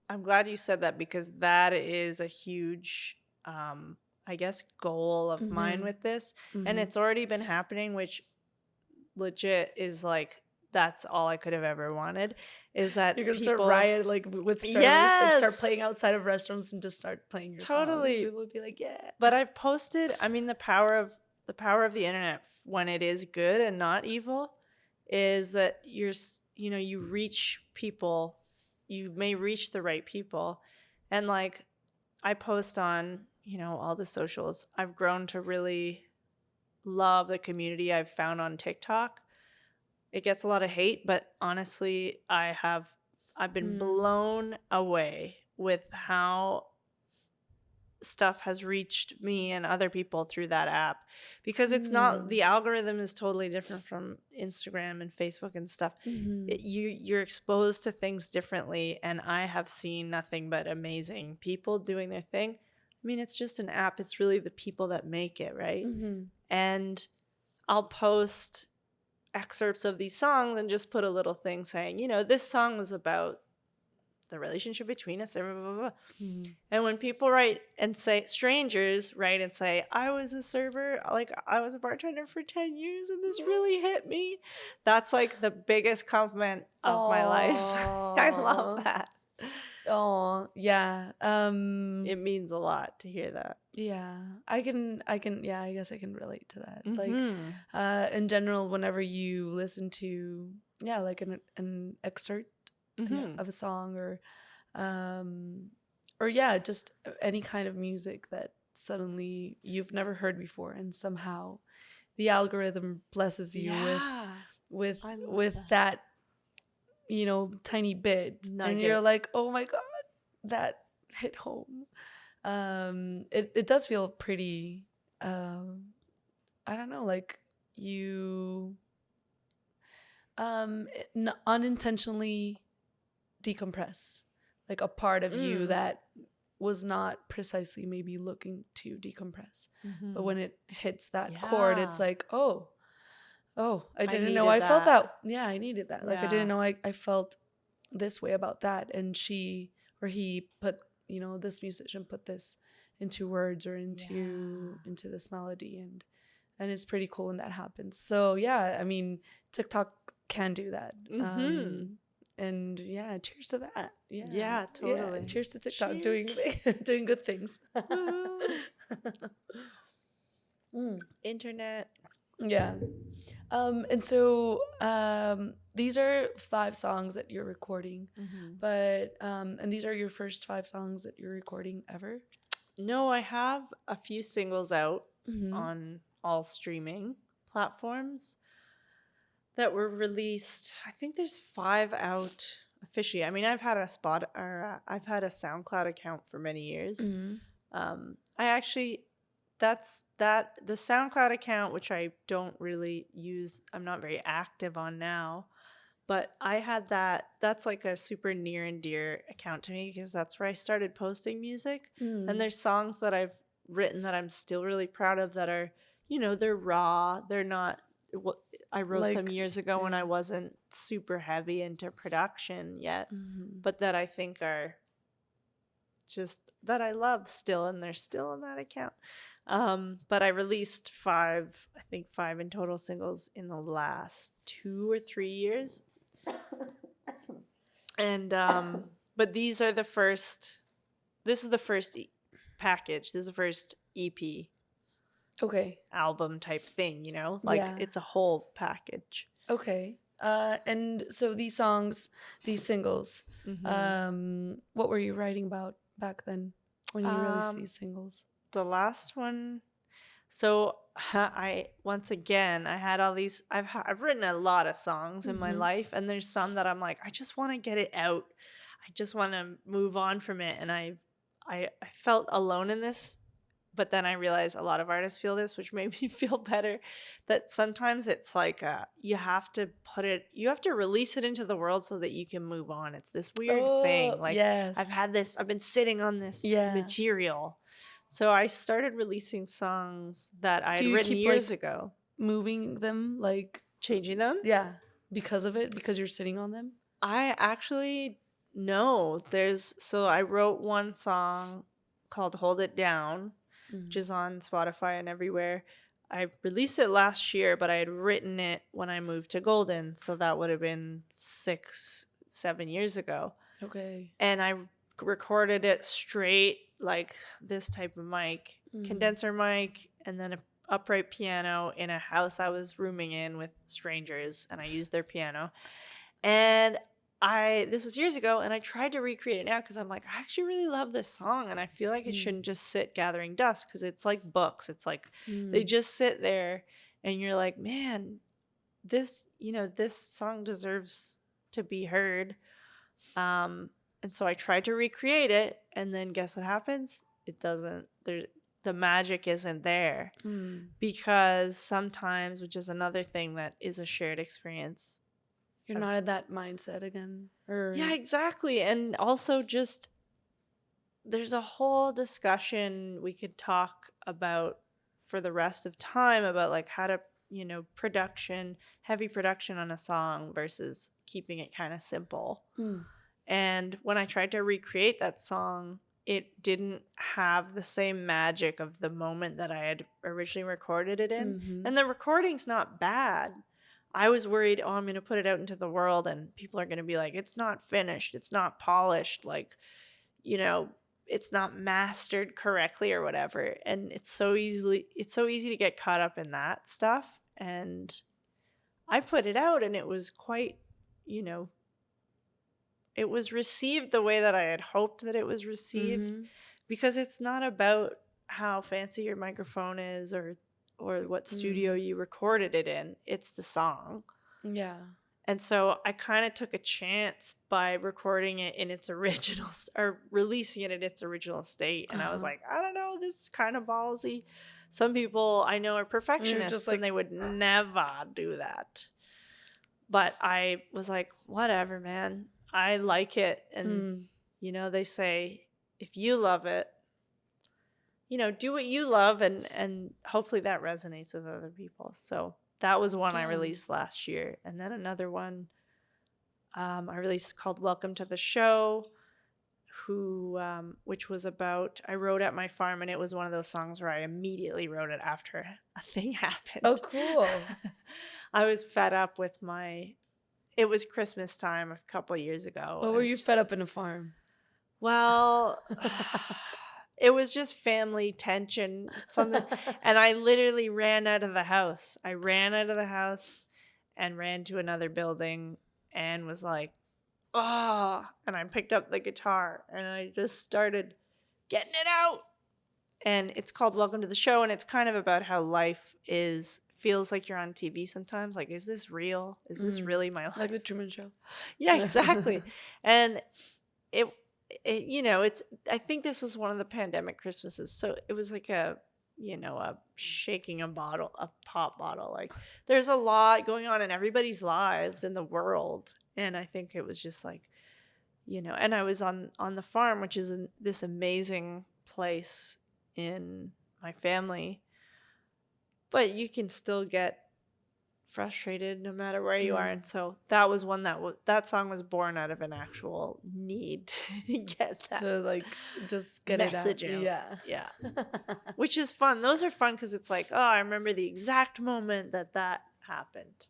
I'm glad you said that, because that is a huge, I guess, goal of mine with this. And it's already been happening, which legit is like, that's all I could have ever wanted, is that you're gonna start riot like with servers, like start playing outside of restaurants and just start playing your song. People would be like, yeah. But I've posted, I mean, the power of the internet when it is good and not evil is that you reach people, you may reach the right people. And like, I post on, all the socials. I've grown to really love the community I've found on TikTok. It gets a lot of hate, but honestly, I've been blown away with how stuff has reached me and other people through that app, because it's not, the algorithm is totally different from Instagram and Facebook and stuff. You're exposed to things differently, and I have seen nothing but amazing people doing their thing. I mean, it's just an app. It's really the people that make it, right? And I'll post excerpts of these songs and just put a little thing saying, this song was about the relationship between us, blah, blah, blah. And when people write and say, strangers write and say, I was a server, like I was a bartender for 10 years and this really hit me, that's like the biggest compliment of my life. I love that. Oh, yeah. It means a lot to hear that. Yeah, I guess I can relate to that. Like, in general, whenever you listen to, like an excerpt of a song or just any kind of music that suddenly you've never heard before, and somehow the algorithm blesses you with that tiny bit, and you're like, oh my god, that hit home. It does feel pretty I don't know, like you unintentionally decompress like a part of you that was not precisely maybe looking to decompress, but when it hits that chord, it's like, oh, I didn't know I felt that. Yeah, I needed that. Like, I didn't know I felt this way about that. And he put, this musician put this into words or into this melody, and it's pretty cool when that happens. So yeah, I mean, TikTok can do that. And yeah, cheers to that. Yeah, totally. Yeah, cheers to TikTok doing good things. Internet. Yeah. And so these are 5 songs that you're recording, but and these are your first 5 songs that you're recording ever? No, I have a few singles out on all streaming platforms that were released. I think there's 5 out officially. I mean, I've had a SoundCloud account for many years. I actually that's that the SoundCloud account, which I don't really use, I'm not very active on now, but I had that's like a super near and dear account to me because that's where I started posting music. And there's songs that I've written that I'm still really proud of that are, they're raw. They're not, I wrote them years ago when I wasn't super heavy into production yet, but that I think are just that I love still, and they're still on that account. But I released I think five in total singles in the last 2 or 3 years. And but this is the first package. This is the first EP. Okay. Album type thing, it's a whole package. Okay. And so these songs, these singles, what were you writing about back then when you released these singles? The last one, so I had all these, I've written a lot of songs in my life, and there's some that I'm like, I just want to get it out. I just want to move on from it. And I felt alone in this, but then I realized a lot of artists feel this, which made me feel better, that sometimes it's like you have to release it into the world so that you can move on. It's this weird thing. Like, yes. I've been sitting on this material. So I started releasing songs that I had written years ago. Moving them, like changing them? Yeah. Because of it? Because you're sitting on them? I actually, no. So I wrote one song called Hold It Down, which is on Spotify and everywhere. I released it last year, but I had written it when I moved to Golden. So that would have been 6-7 years ago. Okay. And I recorded it straight, like this type of mic, condenser mic, and then an upright piano in a house I was rooming in with strangers, and I used their piano. And this was years ago, and I tried to recreate it now because I'm like, I actually really love this song, and I feel like it shouldn't just sit gathering dust, because it's like books. It's like they just sit there, and you're like, man, this song deserves to be heard. And so I tried to recreate it, and then guess what happens? It doesn't. The magic isn't there, because sometimes, which is another thing that is a shared experience, you're not in that mindset again. Yeah, exactly. And also just there's a whole discussion we could talk about for the rest of time about like how to, heavy production on a song versus keeping it kind of simple. And when I tried to recreate that song, it didn't have the same magic of the moment that I had originally recorded it in. And the recording's not bad. I was worried, I'm going to put it out into the world and people are going to be like, it's not finished, it's not polished, like, it's not mastered correctly or whatever. And it's so easy to get caught up in that stuff. And I put it out, and it was quite, it was received the way that I had hoped that it was received, because it's not about how fancy your microphone is or what studio you recorded it in. It's the song. Yeah. And so I kind of took a chance by recording it in its original, or releasing it in its original state. And I was like, I don't know, this is kind of ballsy. Some people I know are perfectionists, and they would never do that. But I was like, whatever, man. I like it. And, they say, if you love it, do what you love, and hopefully that resonates with other people. So that was one I released last year. And then another one I released called Welcome to the Show, which was about, I wrote at my farm, and it was one of those songs where I immediately wrote it after a thing happened. Oh, cool. I was fed up with it was Christmas time a couple of years ago. What were you fed up in a farm? Well, it was just family tension, something. And I literally ran out of the house. I ran out of the house and ran to another building and was like, oh, and I picked up the guitar and I just started getting it out. And it's called Welcome to the Show. And it's kind of about how life feels like you're on TV sometimes. Like, is this real? Is this really my life? Like the Truman Show. Yeah, exactly. And I think this was one of the pandemic Christmases. So it was like shaking a pop bottle. Like there's a lot going on in everybody's lives in the world. And I think it was just like, and I was on the farm, which is this amazing place in my family. But you can still get frustrated no matter where you are. And so that was one that song was born out of an actual need to get that. To like just get message it out. Yeah. Yeah. Which is fun. Those are fun because it's like, oh, I remember the exact moment that happened.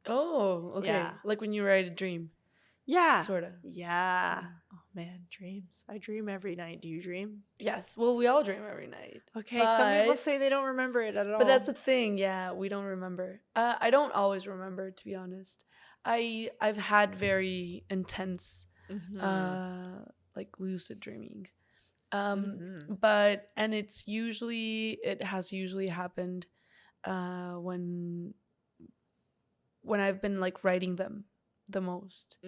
Oh, okay. Yeah. Like when you write a dream. Yeah. Sort of. Yeah. Oh man, dreams. I dream every night. Do you dream? Yes. Well, we all dream every night. Okay. Some people say they don't remember it at all. But that's the thing. Yeah, we don't remember. I don't always remember, to be honest. I've had very intense, like lucid dreaming. But it has usually happened when I've been like writing them the most.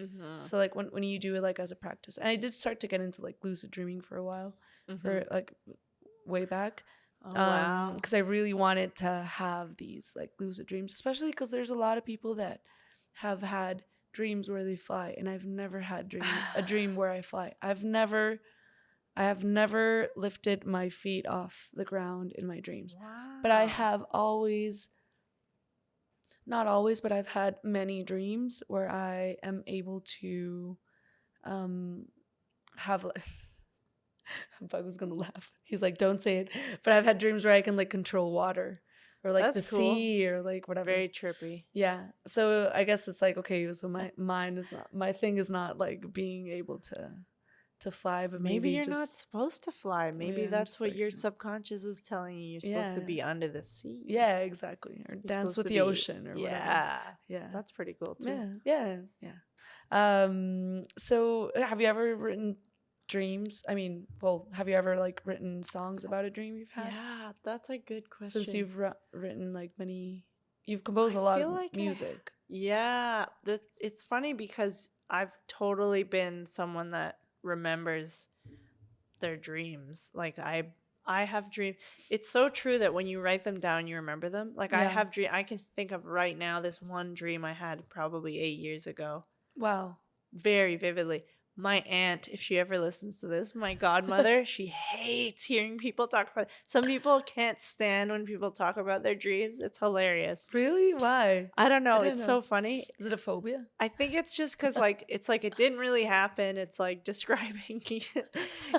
So like when you do it like as a practice. And I did start to get into like lucid dreaming for a while, for like way back. Oh, wow. Because I really wanted to have these like lucid dreams, especially because there's a lot of people that have had dreams where they fly, and I've never had a dream where I fly. I have never lifted my feet off the ground in my dreams. Wow. But I have always, not always, but I've had many dreams where I am able to have like, Bug was gonna laugh. He's like, don't say it. But I've had dreams where I can like control water, or like That's the cool. sea, or like whatever. Very trippy. Yeah. So I guess it's like, okay, so my thing is not like being able to fly, but maybe you're just, not supposed to fly. Maybe that's what like, your subconscious is telling you. You're supposed to be under the sea. Yeah, exactly. Or dance with the ocean or whatever. Yeah. That's pretty cool too. Yeah. So have you ever written dreams? I mean, well, have you ever like written songs about a dream you've had? Yeah, that's a good question. Since you've written like you've composed a lot of like music. It's funny because I've totally been someone that remembers their dreams. Like I have dreams. It's so true that when you write them down, you remember them. Like I have I can think of right now this one dream I had probably 8 years ago. Wow. Very vividly. My aunt, if she ever listens to this, my godmother, she hates hearing people talk about it. Some people can't stand when people talk about their dreams. It's hilarious. Really? Why? I don't know. It's so funny. Is it a phobia? I think it's just because like it's like it didn't really happen. It's like describing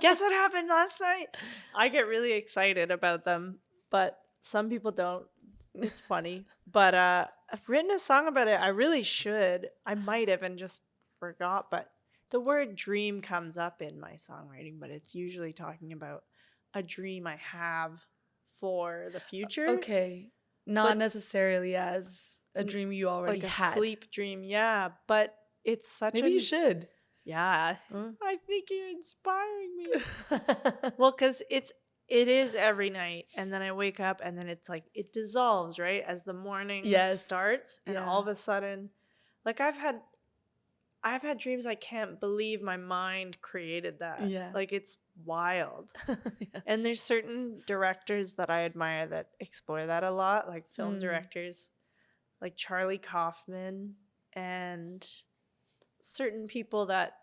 guess what happened last night? I get really excited about them, but some people don't. It's funny. But I've written a song about it. I really should. I might have and just forgot, but the word dream comes up in my songwriting, but it's usually talking about a dream I have for the future. Okay. Not necessarily as a dream you already like had. A sleep dream, yeah. But it's such Maybe you should. Yeah. I think you're inspiring me. Well, because it is every night, and then I wake up, and then it's like it dissolves, right? As the morning starts, and all of a sudden, like I've had dreams I can't believe my mind created that. Yeah. Like it's wild. And there's certain directors that I admire that explore that a lot, like film directors like Charlie Kaufman, and certain people that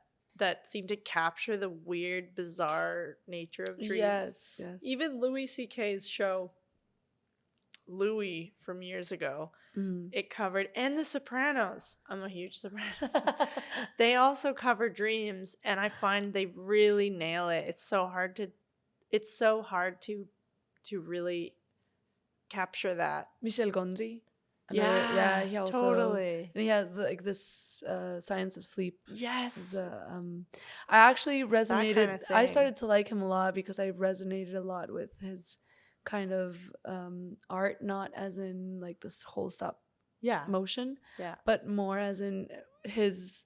seem to capture the weird, bizarre nature of dreams. Yes. Even Louis C.K.'s show, Louis, from years ago, it covered, and The Sopranos. I'm a huge Sopranos fan. They also cover dreams, and I find they really nail it. It's so hard to really capture that. Michel Gondry. Yeah, he also, totally. And he had like this Science of Sleep. Yes. I actually resonated. Kind of I started to like him a lot because I resonated a lot with his kind of art, not as in like this whole stop motion, but more as in his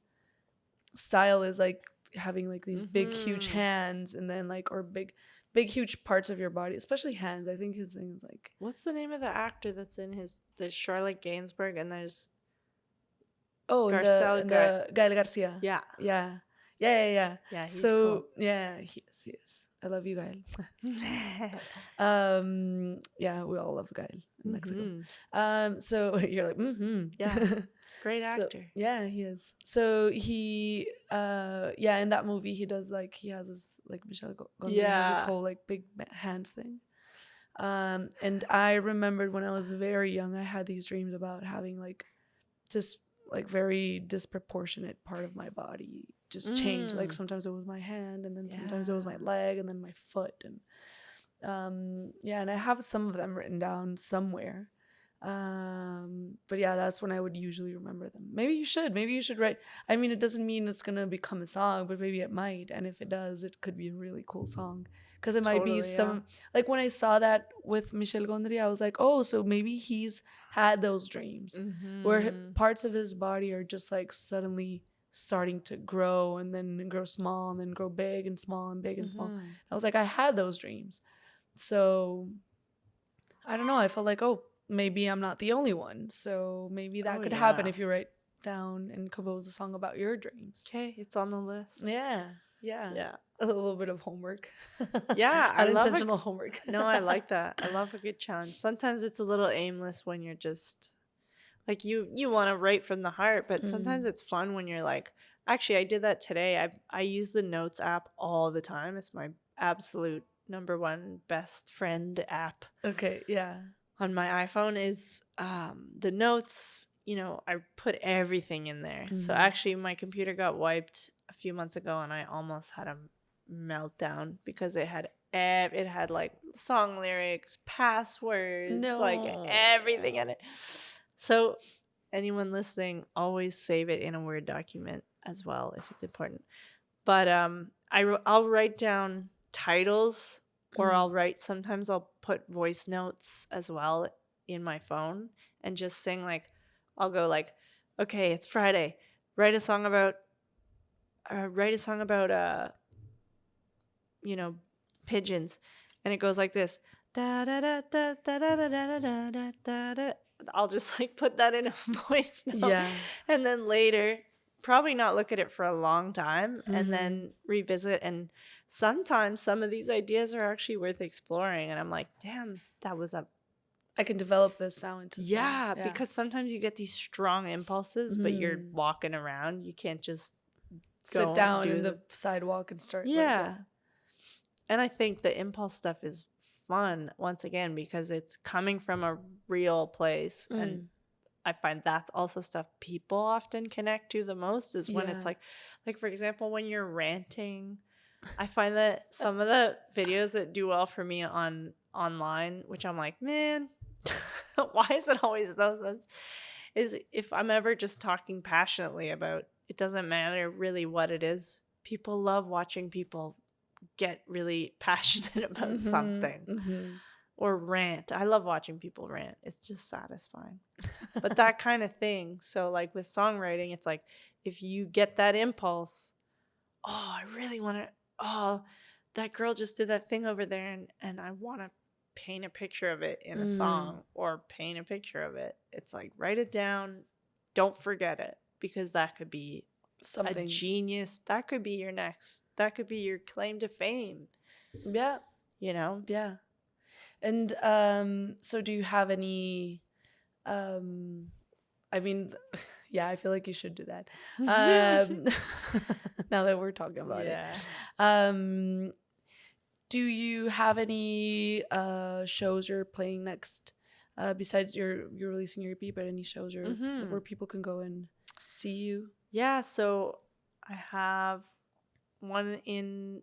style is like having like these big huge hands, and then like, or big huge parts of your body, especially hands. I think his thing is like, what's the name of the actor that's in there's Charlotte Gainsbourg, and there's the Gael Garcia. Yeah, he's so cool. He is. I love you, Gael. Yeah, we all love Gael in Mexico. So you're like, yeah, great So, actor. yeah, he is. So he, yeah, in that movie, he does like he has this like Michel Gondry has this whole like big hands thing. And I remembered when I was very young, I had these dreams about having like just like very disproportionate part of my body just change. Like sometimes it was my hand, and then sometimes it was my leg, and then my foot, and yeah, and I have some of them written down somewhere. But yeah, that's when I would usually remember them. Maybe you should write. I mean, it doesn't mean it's gonna become a song, but maybe it might, and if it does, it could be a really cool song, because it might be some like when I saw that with Michel Gondry, I was like, oh, so maybe he's had those dreams where parts of his body are just like suddenly starting to grow, and then grow small, and then grow big and small and big and small. I was like, I had those dreams. So I don't know, I felt like, oh, maybe I'm not the only one. So maybe that could happen if you write down and compose a song about your dreams. Okay, it's on the list. Yeah. A little bit of homework. Yeah, unintentional homework. No, I like that. I love a good challenge. Sometimes it's a little aimless when you're just like you want to write from the heart, but sometimes it's fun when you're like, actually, I did that today. I use the Notes app all the time. It's my absolute number one best friend app. Okay, yeah. On my iPhone is the Notes. You know, I put everything in there. So actually, my computer got wiped a few months ago, and I almost had a meltdown because it had like song lyrics, passwords, like everything in it. So anyone listening, always save it in a Word document as well if it's important. But I'll write down titles, or sometimes I'll put voice notes as well in my phone and just sing like, I'll go like, okay, it's Friday. Write a song about you know, pigeons, and it goes like this. Da da da da da da da da da da da. I'll just like put that in a voice note, and then later, probably not look at it for a long time, and then revisit. And sometimes some of these ideas are actually worth exploring, and I'm like, damn, that was I can develop this now into yeah, because sometimes you get these strong impulses, but you're walking around. You can't just sit down in the sidewalk and start. Yeah. And I think the impulse stuff is fun, once again, because it's coming from a real place. And I find that's also stuff people often connect to the most is when it's like, for example, when you're ranting, I find that some of the videos that do well for me online, which I'm like, man, why is it always those ones? Is if I'm ever just talking passionately about, it doesn't matter really what it is. People love watching people get really passionate about something or rant. I love watching people rant. It's just satisfying. But that kind of thing. So like with songwriting, it's like if you get that impulse, oh, I really want to, oh, that girl just did that thing over there, and I want to paint a picture of it in a song or paint a picture of it. It's like, write it down. Don't forget it, because that could be something. A genius. That could be your that could be your claim to fame. Yeah. You know? Yeah. And so do you have any, I mean, yeah, I feel like you should do that. Now that we're talking about it. Do you have any shows you're playing next, besides you're releasing your EP, but any shows where people can go and see you? Yeah, so I have one in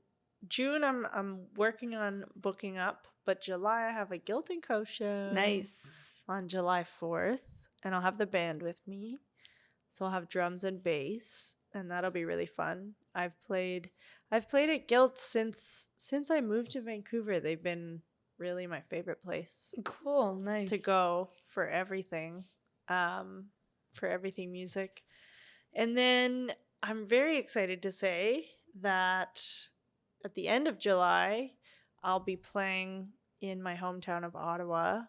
June. I'm working on booking up, but July I have a Guilt & Co show. Nice. On July 4th, and I'll have the band with me. So I'll have drums and bass, and that'll be really fun. I've played at Guilt since I moved to Vancouver. They've been really my favorite place. Cool, nice. To go for everything music. And then I'm very excited to say that at the end of July, I'll be playing in my hometown of Ottawa.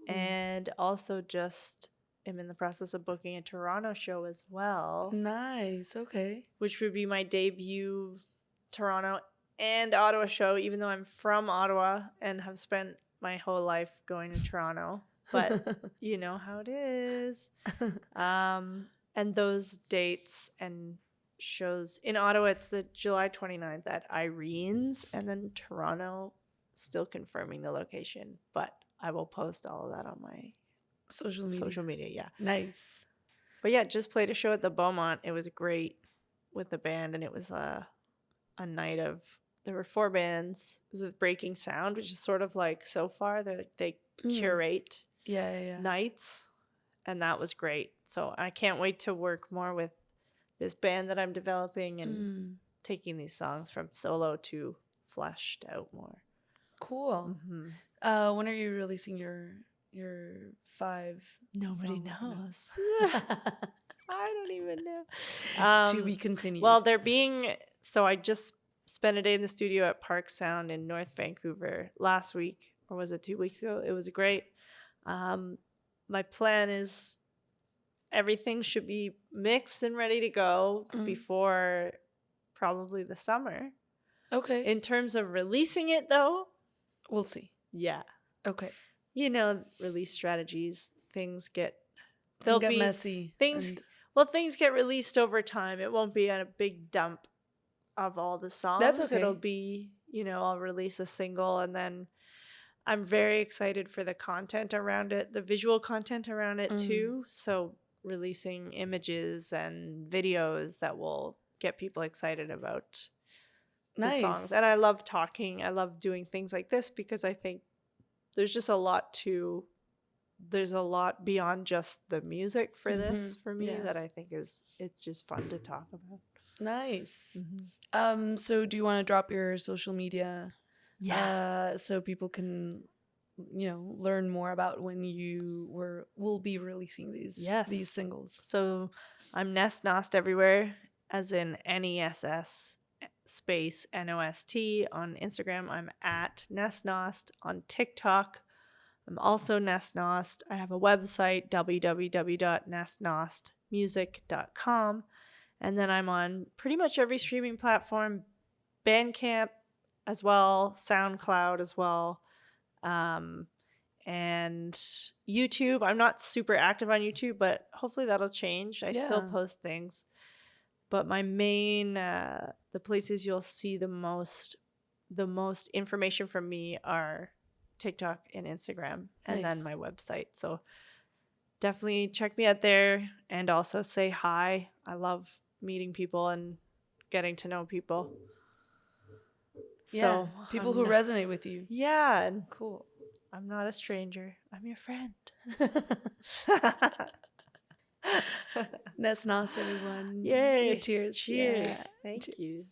And also just am in the process of booking a Toronto show as well. Nice, okay. Which would be my debut Toronto and Ottawa show, even though I'm from Ottawa and have spent my whole life going to Toronto. But you know how it is. And those dates and shows in Ottawa, it's the July 29th at Irene's, and then Toronto, still confirming the location. But I will post all of that on my social media. Yeah. Nice. But yeah, just played a show at the Beaumont. It was great with the band, and it was a night of, there were 4 bands. It was with Breaking Sound, which is sort of like So Far. They curate nights, and that was great. So I can't wait to work more with this band that I'm developing and taking these songs from solo to fleshed out more. Cool. When are you releasing your 5? Nobody knows. I don't even know. To be continued. Well, so I just spent a day in the studio at Park Sound in North Vancouver last week, or was it 2 weeks ago? It was great. My plan is everything should be mixed and ready to go before probably the summer. Okay. In terms of releasing it, though, we'll see. Yeah. Okay. You know, release strategies, things get messy. Things get released over time. It won't be a big dump of all the songs. That's okay. It'll be, I'll release a single, and then I'm very excited for the content around it, the visual content around it too. So releasing images and videos that will get people excited about the songs. And I love talking. I love doing things like this because I think there's just a lot beyond just the music for this for me that I think it's just fun to talk about. Nice. So do you want to drop your social media? Yeah. So people can, learn more about when you will be releasing these singles. So I'm Ness Nöst everywhere, as in NESS space NOST on Instagram. I'm at Ness Nöst on TikTok. I'm also Ness Nöst. I have a website, www.nessnostmusic.com. And then I'm on pretty much every streaming platform, Bandcamp as well, SoundCloud as well, and YouTube. I'm not super active on YouTube, but hopefully that'll change. I still post things. But my main, the places you'll see the most information from me are TikTok and Instagram, and then my website. So definitely check me out there, and also say hi. I love meeting people and getting to know people. Yeah, so people who resonate with you. Yeah, and cool. I'm not a stranger. I'm your friend. Ness Nöst, everyone. Yay. Cheers. Cheers. Yeah. Thank you.